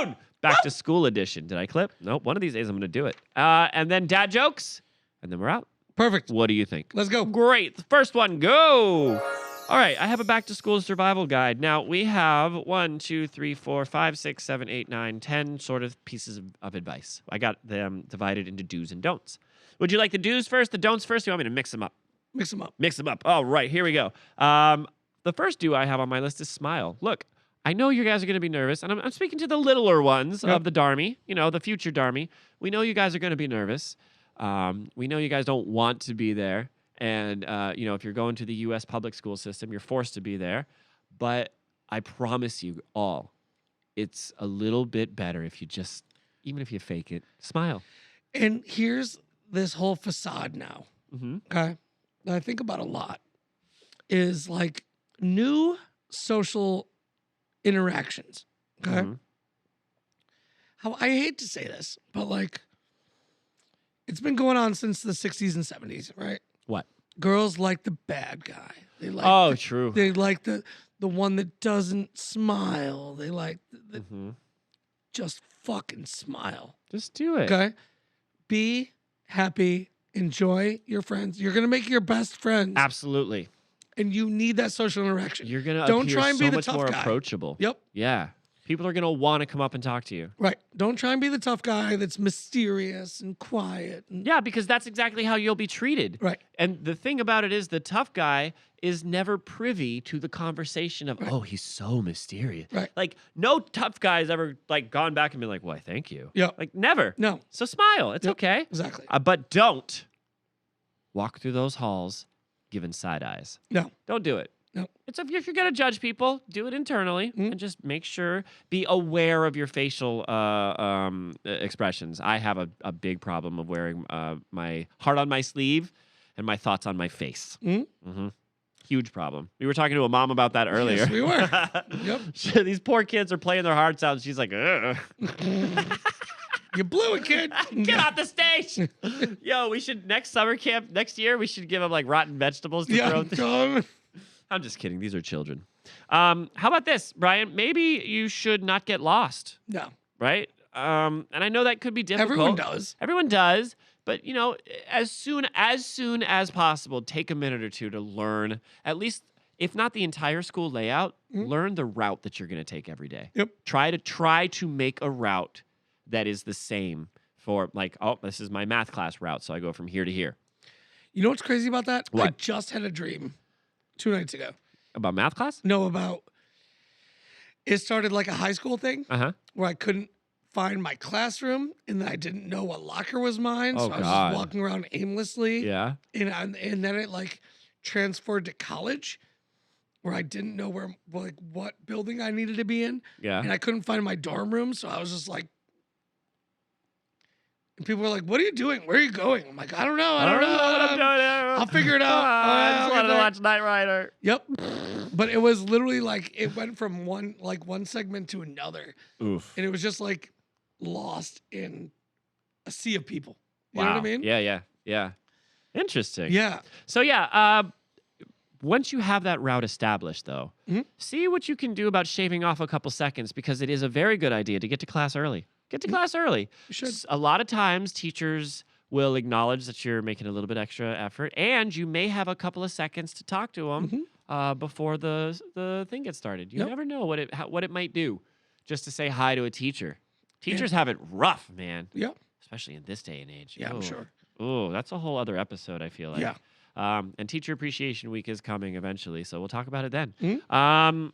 moon! Back to school edition. Did I clip? Nope. One of these days I'm going to do it. And then dad jokes, and then we're out. Perfect. What do you think? Let's go. Great. The first one, go. All right. I have a back to school survival guide. Now, we have 1, 2, 3, 4, 5, 6, 7, 8, 9, 10 sort of pieces of advice. I got them divided into do's and don'ts. Would you like the do's first, the don'ts first? Or you want me to mix them up? Mix them up. Mix them up. All right. Here we go. The first do I have on my list is smile. Look, I know you guys are going to be nervous, and I'm speaking to the littler ones of the Darmy, the future Darmy. We know you guys are going to be nervous. We know you guys don't want to be there. And, if you're going to the U.S. public school system, you're forced to be there. But I promise you all, it's a little bit better if you just, even if you fake it, smile. And here's this whole facade now, okay, that I think about a lot, is like new social interactions, okay? How I hate to say this, but like it's been going on since the 60s and 70s, right? What? Girls like the bad guy. They like true. They like the one that doesn't smile. They like just fucking smile. Just do it. Okay? Be happy, enjoy your friends. You're going to make your best friends. Absolutely. And you need that social interaction. You're going to Don't appear try and be so the much tough more guy. approachable. Yep. Yeah. People are going to want to come up and talk to you. Right. Don't try and be the tough guy that's mysterious and quiet. And, Yeah, because that's exactly how you'll be treated. Right. And the thing about it is the tough guy is never privy to the conversation of, oh, he's so mysterious. Right. Like, no tough guy's ever, like, gone back and been like, why, thank you. Yeah. Like, never. No. So smile. It's okay. Exactly. But don't walk through those halls giving side eyes. No. Don't do it. No. It's if you're going to judge people, do it internally and just make sure, be aware of your facial expressions. I have a big problem of wearing my heart on my sleeve and my thoughts on my face. Huge problem. We were talking to a mom about that earlier. Yes, we were. Yep. These poor kids are playing their hearts out. And she's like, ugh. You blew it, kid. Get off the stage. Yo, we should, next summer camp, next year, we should give them like rotten vegetables to throw. Come. I'm just kidding. These are children. How about this, Brian? Maybe you should not get lost, No. right? And I know that could be difficult. Everyone does. Everyone does. But, as soon as possible, take a minute or two to learn, at least, if not the entire school layout, learn the route that you're going to take every day. Yep. Try to make a route that is the same for, like, oh, this is my math class route, so I go from here to here. You know what's crazy about that? What? I just had a dream 2 nights ago. About math class? No, about it started like a high school thing where I couldn't find my classroom and then I didn't know what locker was mine. Oh, so I was God. just walking around aimlessly. Yeah. And then it like transferred to college where I didn't know what building I needed to be in. Yeah. And I couldn't find my dorm room. So I was just like, and people were like, "What are you doing? Where are you going?" I'm like, "I don't know. I don't know. what I'm doing here. I'll figure it out." I just I'll wanted get to there." watch Knight Rider. Yep. But it was literally like it went from one segment to another. Oof. And it was just like lost in a sea of people. You know what I mean? Yeah. Interesting. Yeah. So once you have that route established, though, see what you can do about shaving off a couple seconds, because it is a very good idea to get to class early. Get to class early. You should. A lot of times, teachers will acknowledge that you're making a little bit extra effort, and you may have a couple of seconds to talk to them before the thing gets started. You never know what it might do just to say hi to a teacher. Teachers have it rough, man. Yep. Especially in this day and age. Yeah, I'm sure. Oh, that's a whole other episode, I feel like. Yeah. And Teacher Appreciation Week is coming eventually, so we'll talk about it then. Mhm.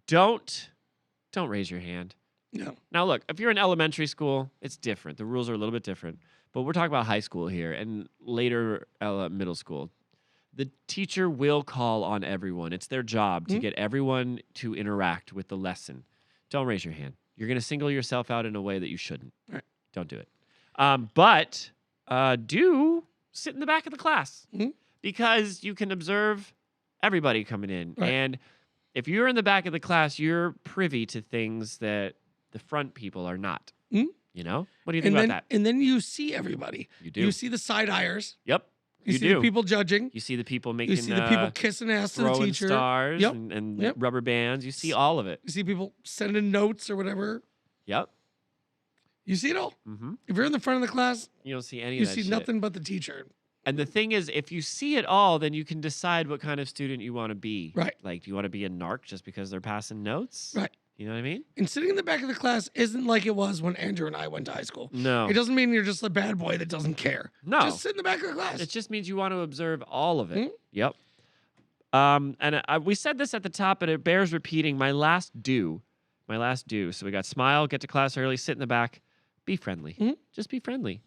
Don't raise your hand. No. Now, look, if you're in elementary school, it's different. The rules are a little bit different. But we're talking about high school here and later middle school. The teacher will call on everyone. It's their job to get everyone to interact with the lesson. Don't raise your hand. You're going to single yourself out in a way that you shouldn't. Right. Don't do it. But do sit in the back of the class because you can observe everybody coming in. Right. And if you're in the back of the class, you're privy to things that the front people are not. You know? What do you think about that? And then you see everybody. You do. You see the side-eyers. Yep. You see do. the people judging. You see the people making You see the people kissing ass to the throwing teacher. stars Yep. and Yep. rubber bands. You see all of it. You see people sending notes or whatever. Yep. You see it all. Mm-hmm. If you're in the front of the class, You don't see any you of that see shit. nothing but the teacher. And the thing is, if you see it all, then you can decide what kind of student you want to be. Right. Like, do you want to be a narc just because they're passing notes? Right. You know what I mean? And sitting in the back of the class isn't like it was when Andrew and I went to high school. No. It doesn't mean you're just a bad boy that doesn't care. No. Just sit in the back of the class. It just means you want to observe all of it. Mhm. Yep. And we said this at the top, but it bears repeating. My last do. So we got smile, get to class early, sit in the back, be friendly. Mhm. Just be friendly.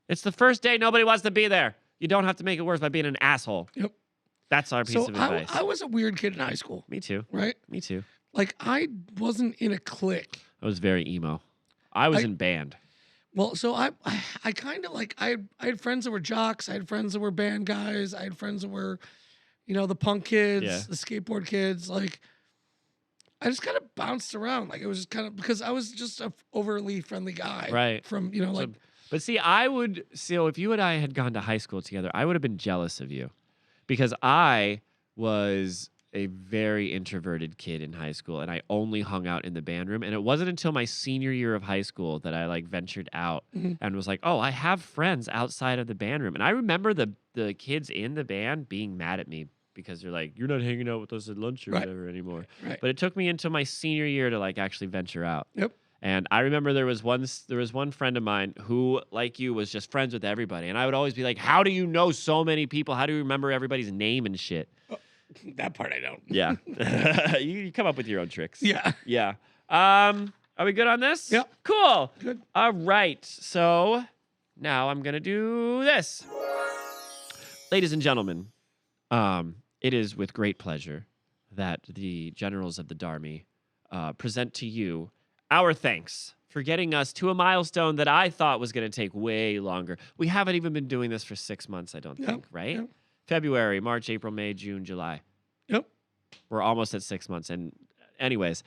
It's the first day. Nobody wants to be there. You don't have to make it worse by being an asshole. Yep. That's our piece So of advice. I was a weird kid in high school, Me too. right? Me too. Like I wasn't in a clique. I was very emo. I was in band. Well, so I kind of like I had friends that were jocks. I had friends that were band guys. I had friends that were, the punk kids, Yeah. the skateboard kids. Like I just kind of bounced around. Like it was just kind of because I was just a overly friendly guy, Right. From like But see, if you and I had gone to high school together, I would have been jealous of you because I was a very introverted kid in high school and I only hung out in the band room. And it wasn't until my senior year of high school that I like ventured out and was like, oh, I have friends outside of the band room. And I remember the kids in the band being mad at me because they're like, you're not hanging out with us at lunch or Right. whatever anymore. Right. But it took me until my senior year to like actually venture out. Yep. And I remember there was one friend of mine who, like you, was just friends with everybody. And I would always be like, how do you know so many people? How do you remember everybody's name and shit? that part I don't. Yeah. you come up with your own tricks. Yeah. Yeah. Are we good on this? Yep. Cool. Good. All right. So now I'm going to do this. Ladies and gentlemen, it is with great pleasure that the generals of the Darmy present to you our thanks for getting us to a milestone that I thought was going to take way longer. We haven't even been doing this for 6 months, I don't think, right? Yep. February, March, April, May, June, July. Yep. We're almost at 6 months. And anyways,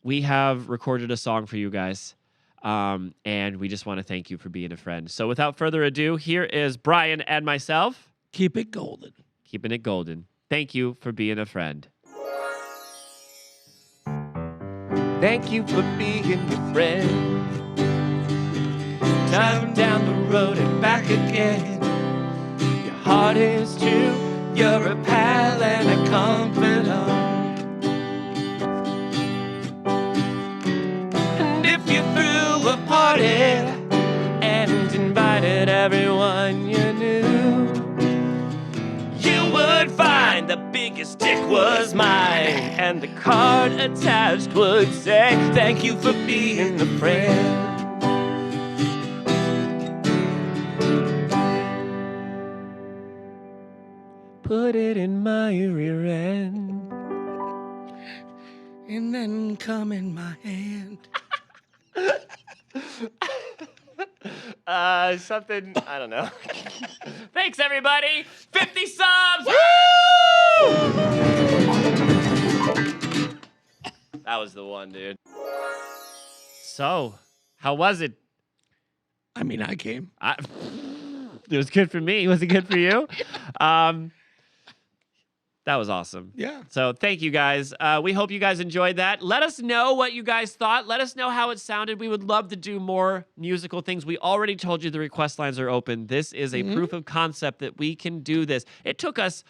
we have recorded a song for you guys. And we just want to thank you for being a friend. So without further ado, here is Brian and myself. Keep it golden. Keeping it golden. Thank you for being a friend. Thank you for being a friend. Time down the road and back again. Your heart is true. You're a pal and a confidant. And if you threw a party and invited everyone you knew, you would find the biggest dick was mine, and the card attached would say, thank you for being a friend. Put it in my rear end. And then come in my hand. Something, I don't know. Thanks, everybody. 50 subs. Woo! That was the one, dude. So, how was it? I mean, I came. It was good for me. Was it good for you? That was awesome. Yeah. So thank you guys. We hope you guys enjoyed that. Let us know what you guys thought. Let us know how it sounded. We would love to do more musical things. We already told you the request lines are open. This is a proof of concept that we can do this. It took us,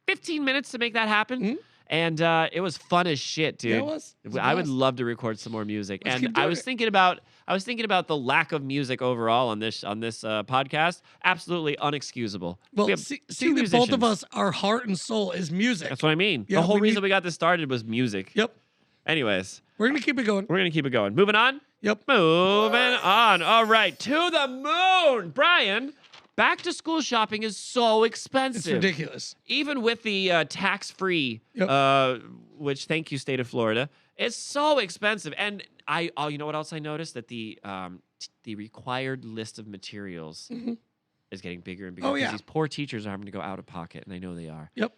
15 minutes to make that happen? And it was fun as shit, dude. Yeah, it was. It was a I would blast. love to record some more music. Let's and keep I doing was it. thinking about the lack of music overall on this podcast. Absolutely unexcusable. Well, We have see two that both of musicians. us, our heart and soul is music. That's what I mean. Yeah, the whole we reason need- we got this started was music. Yep. Anyways, We're going to keep it going. we're going to keep it going. Moving on? Yep. Moving on. All right. To the moon. Brian, back to school shopping is so expensive. It's ridiculous. Even with the tax-free, which thank you, state of Florida, it's so expensive. And you know what else I noticed? That the required list of materials is getting bigger and bigger. Oh, because yeah. these poor teachers are having to go out of pocket, and I know they are. Yep.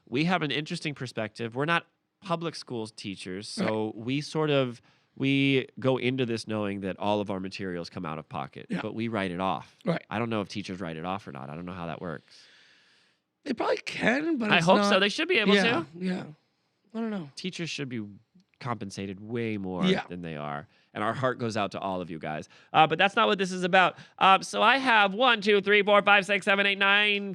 We have an interesting perspective. We're not public schools teachers, so we sort of we go into this knowing that all of our materials come out of pocket, Yeah. but we write it off. Right. I don't know if teachers write it off or not. I don't know how that works. They probably can, but I it's hope not, so. They should be able yeah, to. Yeah. I don't know. Teachers should be compensated way more Yeah. than they are. And our heart goes out to all of you guys. But that's not what this is about. So I have 1, 2, 3, 4, 5, 6, 7, 8, 9,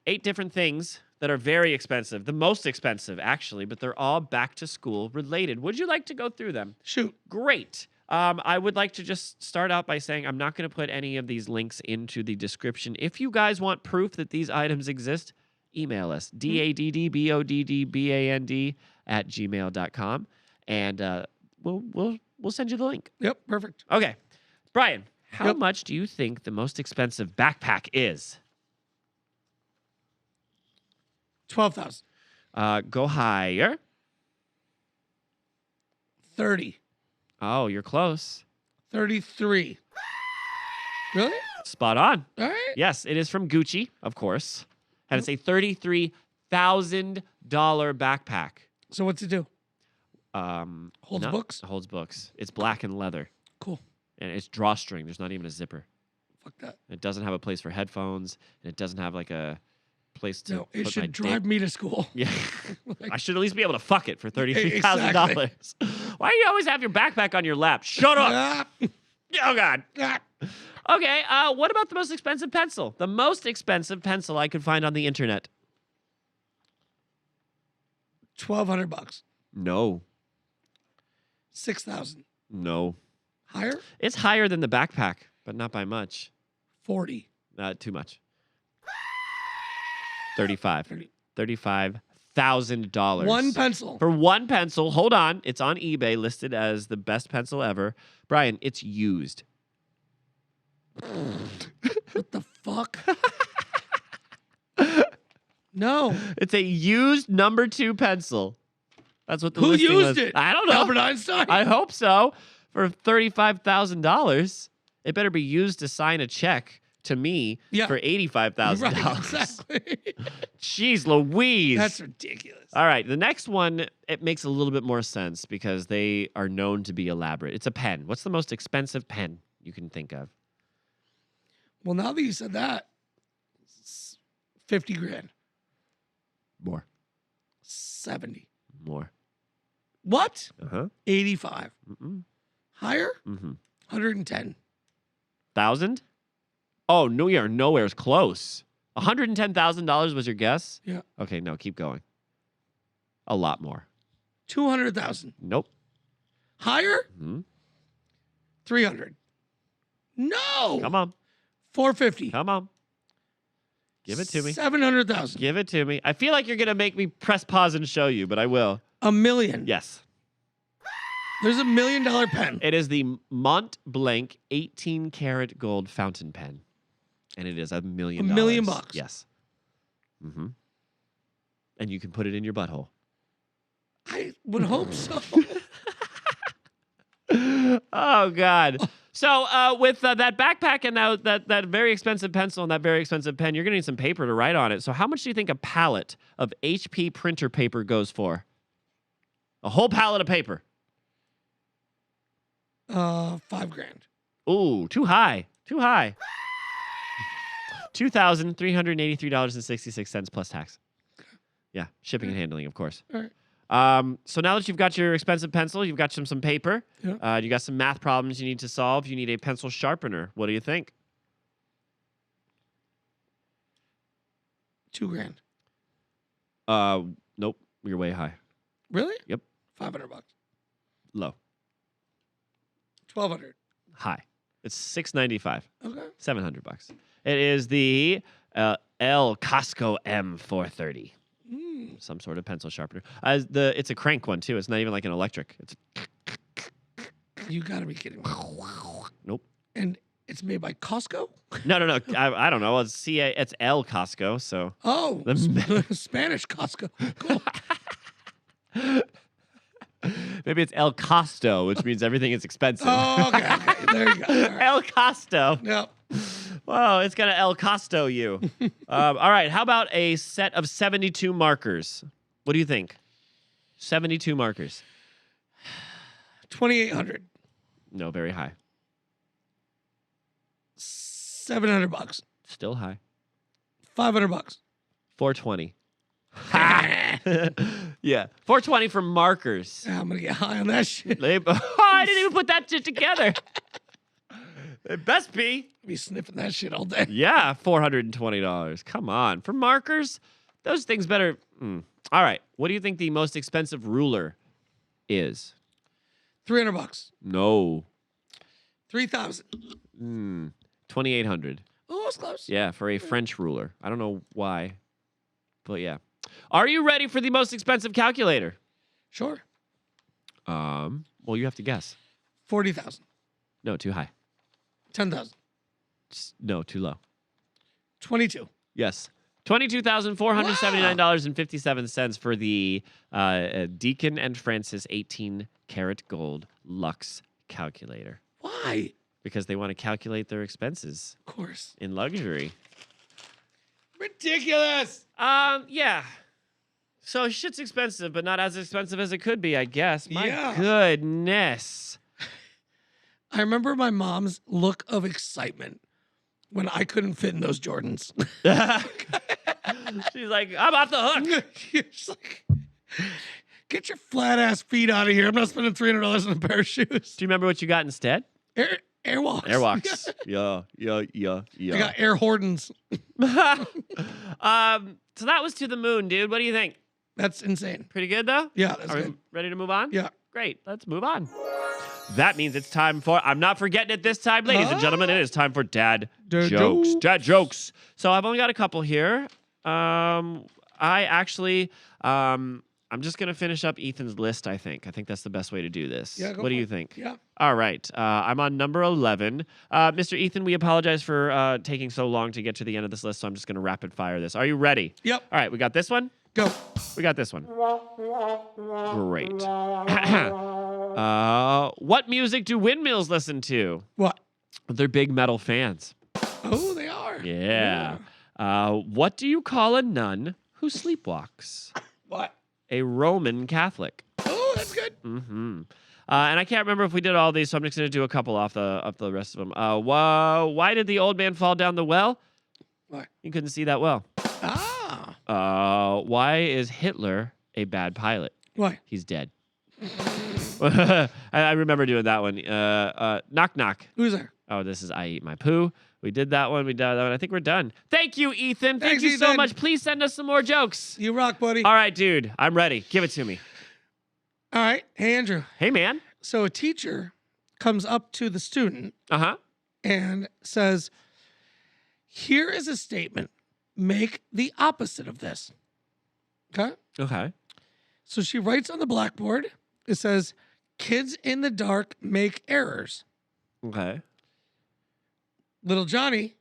8 different things that are very expensive. The most expensive, actually, but they're all back to school related. Would you like to go through them? Shoot. Great. I would like to just start out by saying I'm not going to put any of these links into the description. If you guys want proof that these items exist, email us, daddboddband@gmail.com, and we'll send you the link. Yep. Perfect. Okay. Brian, how Yep. much do you think the most expensive backpack is? 12,000. Go higher. 30. Oh, you're close. 33. Really? Spot on. All right. Yes, it is from Gucci, of course. And it's a $33,000 backpack. So what's it do? Holds books? Holds books. It's black and leather. Cool. And it's drawstring. There's not even a zipper. Fuck that. It doesn't have a place for headphones. And it doesn't have like a place to No, it put should my drive dick. me to school. Yeah. Like- I should at least be able to fuck it for $33,000. Why do you always have your backpack on your lap? Shut up. Ah, Oh, God. ah. Okay, what about the most expensive pencil? The most expensive pencil I could find on the internet. $1,200. No. 6,000. No. Higher? It's higher than the backpack, but not by much. 40. Too much. 35. 30. $35,000. One pencil. For one pencil. Hold on. It's on eBay listed as the best pencil ever. Brian, it's used. What the fuck? No. It's a used number 2 pencil. That's what the Who listing used was. it? I don't know. Albert Einstein. I hope so. For $35,000. It better be used to sign a check to me Yeah. for $85,000. Right, exactly. Jeez Louise. That's ridiculous. All right, the next one, it makes a little bit more sense because they are known to be elaborate. It's a pen. What's the most expensive pen you can think of? Well, now that you said that, it's 50 grand. More. 70. More. What? Uh-huh. 85. Mm-mm. Higher? Mm-hmm. 110. 1,000? Oh, no, you're nowhere close. $110,000 was your guess? Yeah. Okay, no, keep going. A lot more. 200,000. Nope. Higher? Hmm? 300. No. Come on. 450. Come on. Give it to me. 700,000. Give it to me. I feel like you're going to make me press pause and show you, but I will. $1 million. Yes. There's $1 million pen. It is the Mont Blanc 18 karat gold fountain pen. And it is $1 million. $1 million bucks. Yes. Mm-hmm. And you can put it in your butthole. I would hope so. Oh, God. So with that backpack and that very expensive pencil and that very expensive pen, you're going to need some paper to write on it. So how much do you think a pallet of HP printer paper goes for? A whole pallet of paper. $5 grand. Ooh, too high. Too high. $2,383.66 plus tax. Yeah, shipping and handling, of course. All right. So now that you've got your expensive pencil, you've got some paper, Yeah. you got some math problems you need to solve, you need a pencil sharpener. What do you think? $2 grand. Nope, you're way high. Really? Yep. $500. Low. 1,200. High. It's $695. Okay. $700. It is the El Costco M430. Some sort of pencil sharpener. It's a crank one too. It's not even like an electric. It's You gotta be kidding me. nope. And it's made by Costco? No. I don't know. It's El Costco. So Oh, The Spanish Costco. Cool. maybe it's El Costo, which means everything is expensive. Oh, okay. There you go. All right. El Costo. Yep. Whoa, it's gonna El Costo you. All right. How about a set of 72 markers? What do you think? 72 markers. $2,800. No, very high. $700. Still high. $500. 420. Yeah, 420 for markers. I'm gonna get high on that shit. I didn't even put that shit together. It best be. Be sniffing that shit all day. Yeah, $420. Come on. For markers, those things better. All right. What do you think the most expensive ruler is? $300. No. $3,000. 2,800. Oh, it's close. Yeah, for a French ruler. I don't know why, but yeah. Are you ready for the most expensive calculator? Sure. Well, you have to guess. 40,000. No, too high. 10,000. No, too low. 22. Yes. $22,479.57 for the Deacon and Francis 18 karat gold Lux calculator. Why? Because they want to calculate their expenses Of course. in luxury. Ridiculous. Yeah. So shit's expensive, but not as expensive as it could be, I guess. My Yeah. goodness. I remember my mom's look of excitement when I couldn't fit in those Jordans. She's like, I'm off the hook. She's like, get your flat ass feet out of here. I'm not spending $300 on a pair of shoes. Do you remember what you got instead? Airwalks. Airwalks. Yeah. I got Air Hordens. So that was to the moon, dude. What do you think? That's insane. Pretty good, though? Yeah, that's Are we good. ready to move on? Yeah. Great. Let's move on. That means it's time for, I'm not forgetting it this time, ladies and gentlemen. It is time for Dad Dad Jokes. jokes. Dad Jokes. So I've only got a couple here. I'm just going to finish up Ethan's list, I think. I think that's the best way to do this. Yeah, go what do for you it. think? Yeah. All right. I'm on number 11. Mr. Ethan, we apologize for taking so long to get to the end of this list, so I'm just going to rapid fire this. Are you ready? Yep. All right. We got this one. Go. We got this one. Great. What music do windmills listen to? What? They're big metal fans. Oh, they are. Yeah. What do you call a nun who sleepwalks? What? A Roman Catholic. Oh, that's good. Mm-hmm. And I can't remember if we did all these, so I'm just going to do a couple off the rest of them. Why did the old man fall down the well? Why? He couldn't see that well. Why is Hitler a bad pilot? Why? He's dead. I remember doing that one. Knock, knock. Who's there? Oh, this is I Eat My Poo. We did that one. We did that one. I think we're done. Thank you, Ethan. Thank Thanks, you so Ethan. much. Please send us some more jokes. You rock, buddy. All right, dude. I'm ready. Give it to me. All right. Hey, Andrew. Hey, man. So a teacher comes up to the student Uh-huh. and says, here is a statement. Make the opposite of this. Okay? Okay. So she writes on the blackboard, it says, kids in the dark make errors. Okay. Little Johnny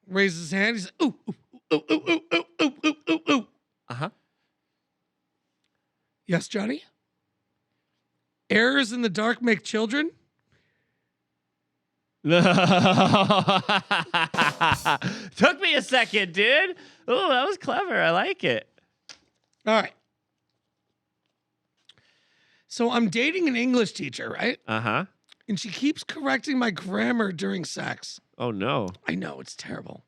raises his hand. He says, ooh, ooh, ooh, ooh, ooh, ooh, ooh, ooh, ooh, ooh. Uh-huh. Yes, Johnny? Errors in the dark make children? Took me a second, dude. Oh, that was clever. I like it. All right. So I'm dating an English teacher, right? Uh-huh. And she keeps correcting my grammar during sex. Oh, no. I know, it's terrible.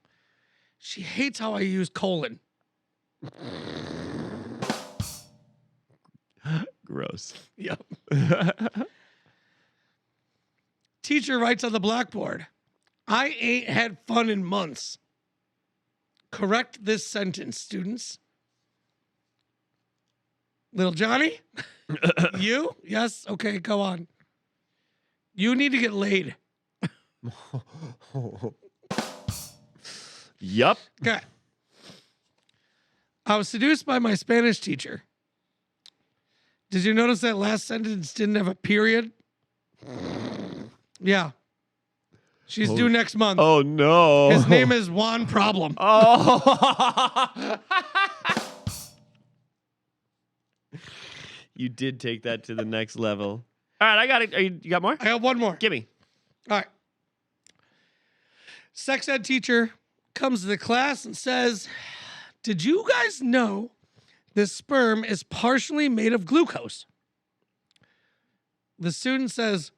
She hates how I use colon. Gross. Yep. Teacher writes on the blackboard, I ain't had fun in months. Correct this sentence, students. Little Johnny? You? Yes? Okay, go on. You need to get laid. Yup. Okay. I was seduced by my Spanish teacher. Did you notice that last sentence didn't have a period? Yeah. She's due next month. Oh, no. His name is Juan Problem. Oh. You did take that to the next level. All right, I got it. You got more? I have one more. Give me. All right. Sex ed teacher comes to the class and says, did you guys know this sperm is partially made of glucose? The student says,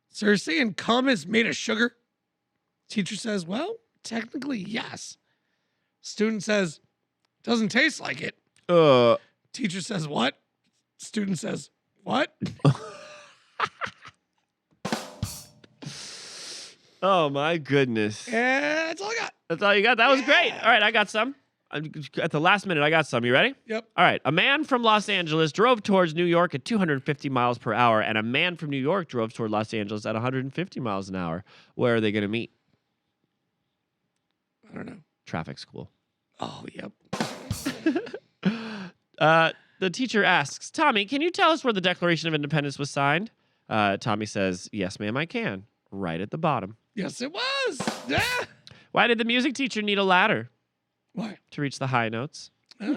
so you're saying cum is made of sugar? Teacher says, well, technically, yes. Student says, doesn't taste like it. Teacher says, what? Student says, what? Oh, my goodness. And that's all I got. That's all you got? That was great. All right, I got some. At the last minute, I got some. You ready? Yep. All right. A man from Los Angeles drove towards New York at 250 miles per hour, and a man from New York drove toward Los Angeles at 150 miles an hour. Where are they going to meet? I don't know. Traffic school. Oh, yep. The teacher asks, Tommy, can you tell us where the Declaration of Independence was signed? Tommy says, yes, ma'am, I can. Right at the bottom. Yes, it was. Yeah. Why did the music teacher need a ladder? Why? To reach the high notes. Uh,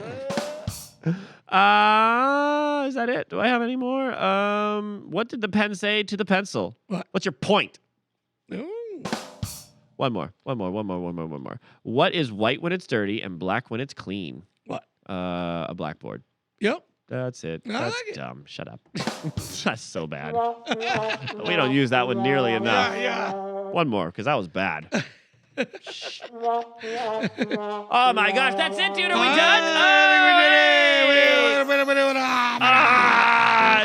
Is that it? Do I have any more? What did the pen say to the pencil? What? What's your point? Ooh. One more. What is white when it's dirty and black when it's clean? What? A blackboard. Yep. That's it. I That's like it. dumb. Shut up. That's so bad. We don't use that one nearly enough. Yeah. One more, because that was bad. Oh my gosh, that's it, dude. Are we done?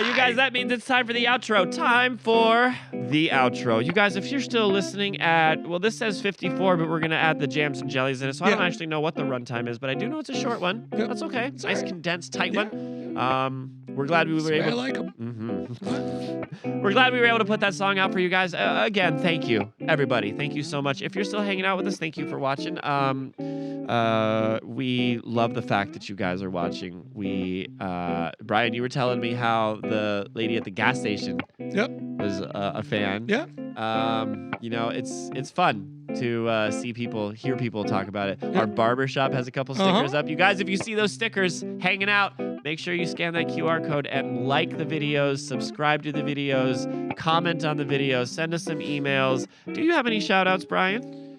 You guys, that means it's time for the outro. Time for the outro. You guys, if you're still listening well, this says 54, but we're going to add the jams and jellies in it, so I don't actually know what the runtime is, but I do know it's a short one. Yep. That's okay. It's Nice, all right. condensed, tight one. We're glad we were I able. like them. We're glad we were able to put that song out for you guys. Again, thank you, everybody. Thank you so much. If you're still hanging out with us, thank you for watching. We love the fact that you guys are watching. Brian, you were telling me how the lady at the gas station Yep. was a fan. Yeah. It's fun to hear people talk about it. Our barbershop has a couple stickers up. You guys, if you see those stickers hanging out, make sure you scan that QR code and like the videos, subscribe to the videos, comment on the videos, send us some emails. Do you have any shout outs, Brian?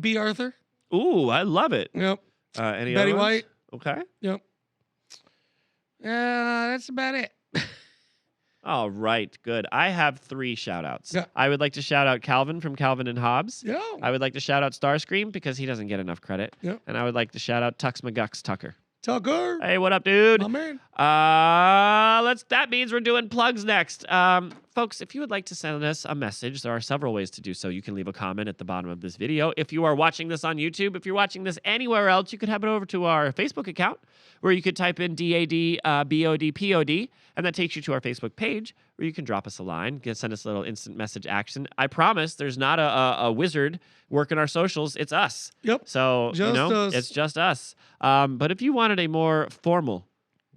B. Arthur. Ooh, I love it. Yep. Any Betty other ones? White. Okay. Yep. That's about it. All right, good. I have 3 shout-outs. Yeah. I would like to shout out Calvin from Calvin and Hobbes. Yeah. I would like to shout out Starscream because he doesn't get enough credit. Yeah. And I would like to shout out Tux McGucks Tucker. Tucker. Hey, what up, dude? My man. That means we're doing plugs next. Folks, if you would like to send us a message, there are several ways to do so. You can leave a comment at the bottom of this video. If you are watching this on YouTube, if you're watching this anywhere else, you could head over to our Facebook account where you could type in DadBodPod, and that takes you to our Facebook page where you can drop us a line, send us a little instant message action. I promise there's not a wizard working our socials. It's us. Yep. So, Just us. it's just us. But if you wanted a more formal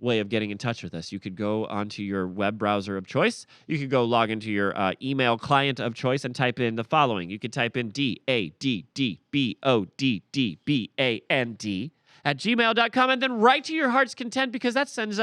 way of getting in touch with us, you could go onto your web browser of choice. You could go log into your email client of choice and type in the following. You could type in DadDBODDBAND at gmail.com and then write to your heart's content, because that sends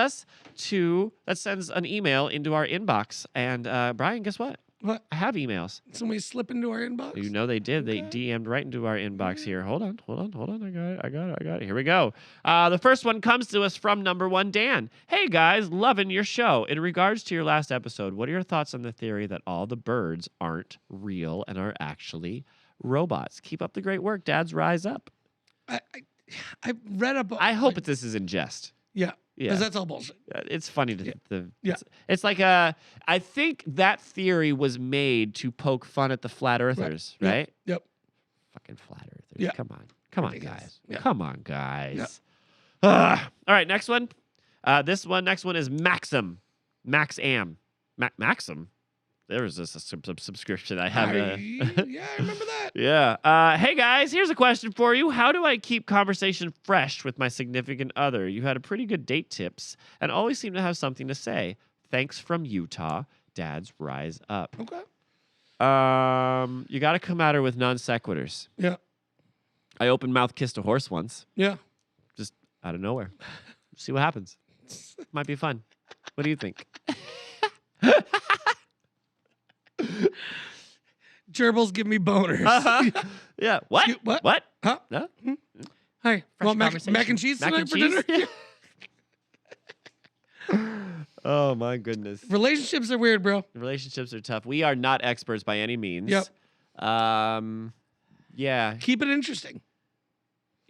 an email into our inbox. And Brian, guess what? What? I have emails. Somebody slip into our inbox? You know they did. Okay. They DM'd right into our inbox here. Hold on. I got it. Here we go. The first one comes to us from number 1, Dan. Hey, guys, loving your show. In regards to your last episode, what are your thoughts on the theory that all the birds aren't real and are actually robots? Keep up the great work. Dads, rise up. I read about. I hope this is in jest. Yeah. Yeah. Because that's all bullshit. It's funny to Yeah. It's like I think that theory was made to poke fun at the flat earthers, right? Yep. Fucking flat earthers. Yeah. Come on, Ridiculous. guys. Yeah. Come on, guys. All right, next one. Next one is Maxim. Maxim. Maxim. There was a subscription I have. Yeah, I remember that. Yeah. Hey, guys, here's a question for you. How do I keep conversation fresh with my significant other? You had a pretty good date tips and always seem to have something to say. Thanks from Utah. Dads, rise up. Okay. You got to come at her with non sequiturs. Yeah. I open mouth kissed a horse once, Yeah. just out of nowhere. See what happens. Might be fun. What do you think? Gerbils give me boners. Yeah. What? What? What? Huh? No? Hey, Fresh want mac conversation. and cheese Mac tonight and for cheese? dinner? Oh my goodness. Relationships are weird, bro. Relationships are tough. We are not experts by any means. Yep. Yeah. Keep it interesting.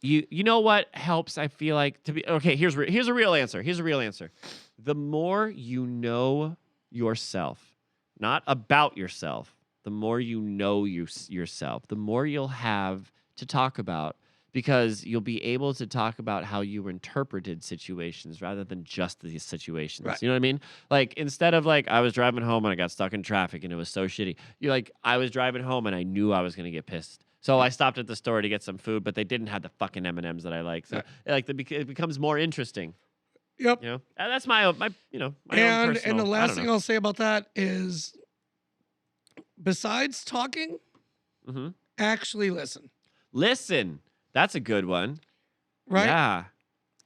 You know what helps? I feel like to be okay. Here's a real answer. Here's a real answer. The more you know yourself, not about yourself, the more you know yourself, the more you'll have to talk about, because you'll be able to talk about how you interpreted situations rather than just these situations. Right. You know what I mean? Like, instead of like, I was driving home and I got stuck in traffic and it was so shitty. You're like, I was driving home and I knew I was going to get pissed. So I stopped at the store to get some food, but they didn't have the fucking M&Ms that I like. So it becomes more interesting. Yep. You know, and that's my own personal. And the last thing I'll say about that is, besides talking, actually listen. Listen. That's a good one. Right? Yeah.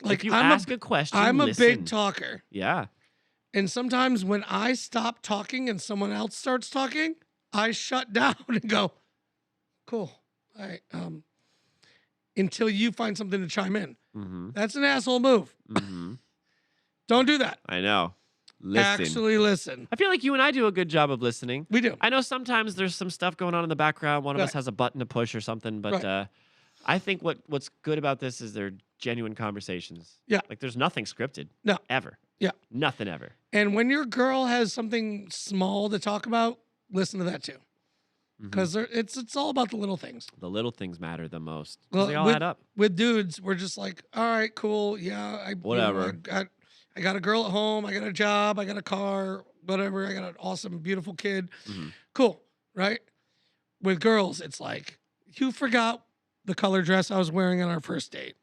Like, if you I'm ask a question, I'm a listen. big talker. Yeah. And sometimes when I stop talking and someone else starts talking, I shut down and go, cool. All right. Until you find something to chime in. Mm-hmm. That's an asshole move. Mm-hmm. Don't do that. I know. Listen. Actually listen. I feel like you and I do a good job of listening. We do. I know sometimes there's some stuff going on in the background. One of us has a button to push or something, but I think what's good about this is they're genuine conversations. Yeah. Like, there's nothing scripted. No. Ever. Yeah. Nothing ever. And when your girl has something small to talk about, listen to that too. Because it's all about the little things. The little things matter the most. Well, They all add up. With dudes, we're just like, all right, cool. Yeah. Whatever. I got a girl at home. I got a job. I got a car. Whatever. I got an awesome, beautiful kid. Cool. Right? With girls, it's like, you forgot the color dress I was wearing on our first date.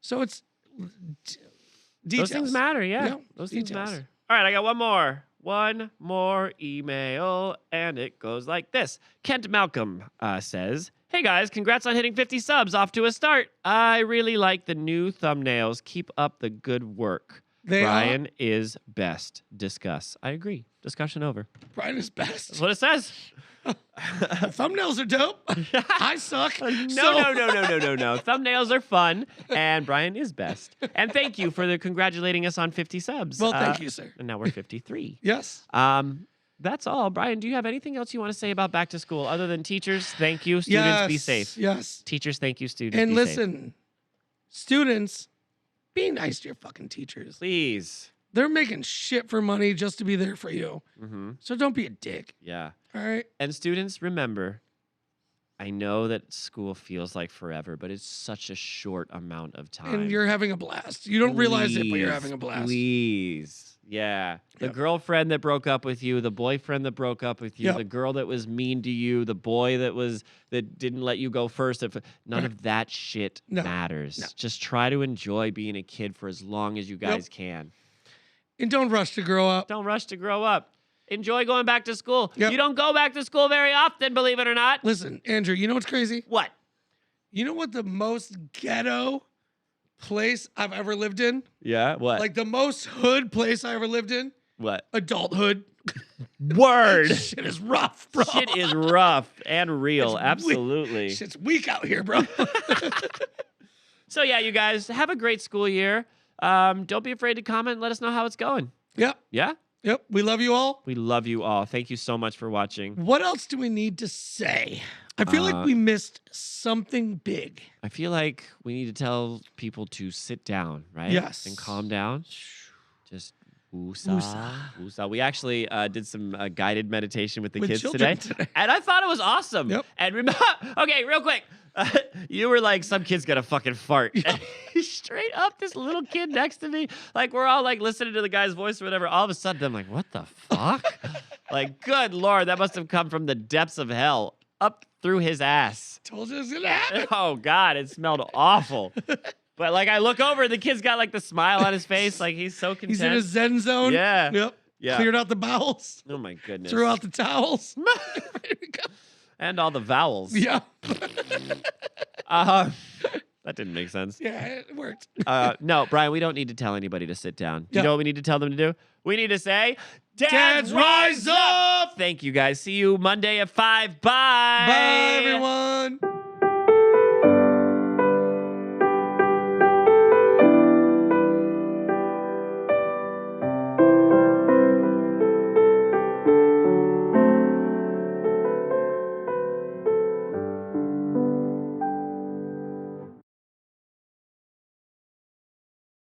So it's details. Those things matter, yeah. Those things matter. All right, I got one more email, and it goes like this. Kent Malcolm says, hey guys, congrats on hitting 50 subs. Off to a start. I really like the new thumbnails. Keep up the good work. Brian is best. Discuss. I agree. Discussion over. Brian is best. That's what it says. Thumbnails are dope. I suck. No. Thumbnails are fun, and Brian is best. And thank you for congratulating us on 50 subs. Well, thank you, sir. And now we're 53. Yes. That's all. Brian, do you have anything else you want to say about back to school other than teachers? Thank you. Students, be safe. Yes. Teachers, thank you. Students, and be listen, safe. Students, be nice to your fucking teachers. Please. They're making shit for money just to be there for you. So don't be a dick. Yeah. All right. And students, remember, I know that school feels like forever, but it's such a short amount of time. And you're having a blast. You don't realize it, but you're having a blast. Please. Yeah. The girlfriend that broke up with you, the boyfriend that broke up with you, the girl that was mean to you, the boy that didn't let you go first. None of that shit matters. No. Just try to enjoy being a kid for as long as you guys can. And don't rush to grow up. Don't rush to grow up. Enjoy going back to school. Yep. You don't go back to school very often, believe it or not. Listen, Andrew, you know what's crazy? What? You know what the most ghetto place I've ever lived in? Yeah, what? Like the most hood place I ever lived in? What? Adulthood. Word. Shit is rough, bro. Shit is rough and real. Absolutely. Shit's weak out here, bro. So yeah, you guys, have a great school year. Don't be afraid to comment and let us know how it's going. Yep. Yeah? Yep. We love you all. We love you all. Thank you so much for watching. What else do we need to say? I feel like we missed something big. I feel like we need to tell people to sit down, right? Yes. And calm down. Just woosah. We actually did some guided meditation with the kids today. And I thought it was awesome. Yep. And remember, okay, real quick. You were like, some kid's gonna fucking fart. Yeah. Straight up, this little kid next to me, like we're all like listening to the guy's voice or whatever. All of a sudden, I'm like, what the fuck? Like, good Lord, that must have come from the depths of hell up through his ass. Told you it was gonna happen. Oh God, it smelled awful. But like, I look over, the kid's got like the smile on his face, like he's so content. He's in a Zen zone. Yeah. Yep. Yeah. Cleared out the bowels. Oh my goodness. Threw out the towels. And all the vowels. Yeah. That didn't make sense. Yeah, it worked. No, Brian, we don't need to tell anybody to sit down. Do Yeah. you know what we need to tell them to do? We need to say, Dads, rise up! Thank you, guys. See you Monday at 5. Bye. Bye, everyone.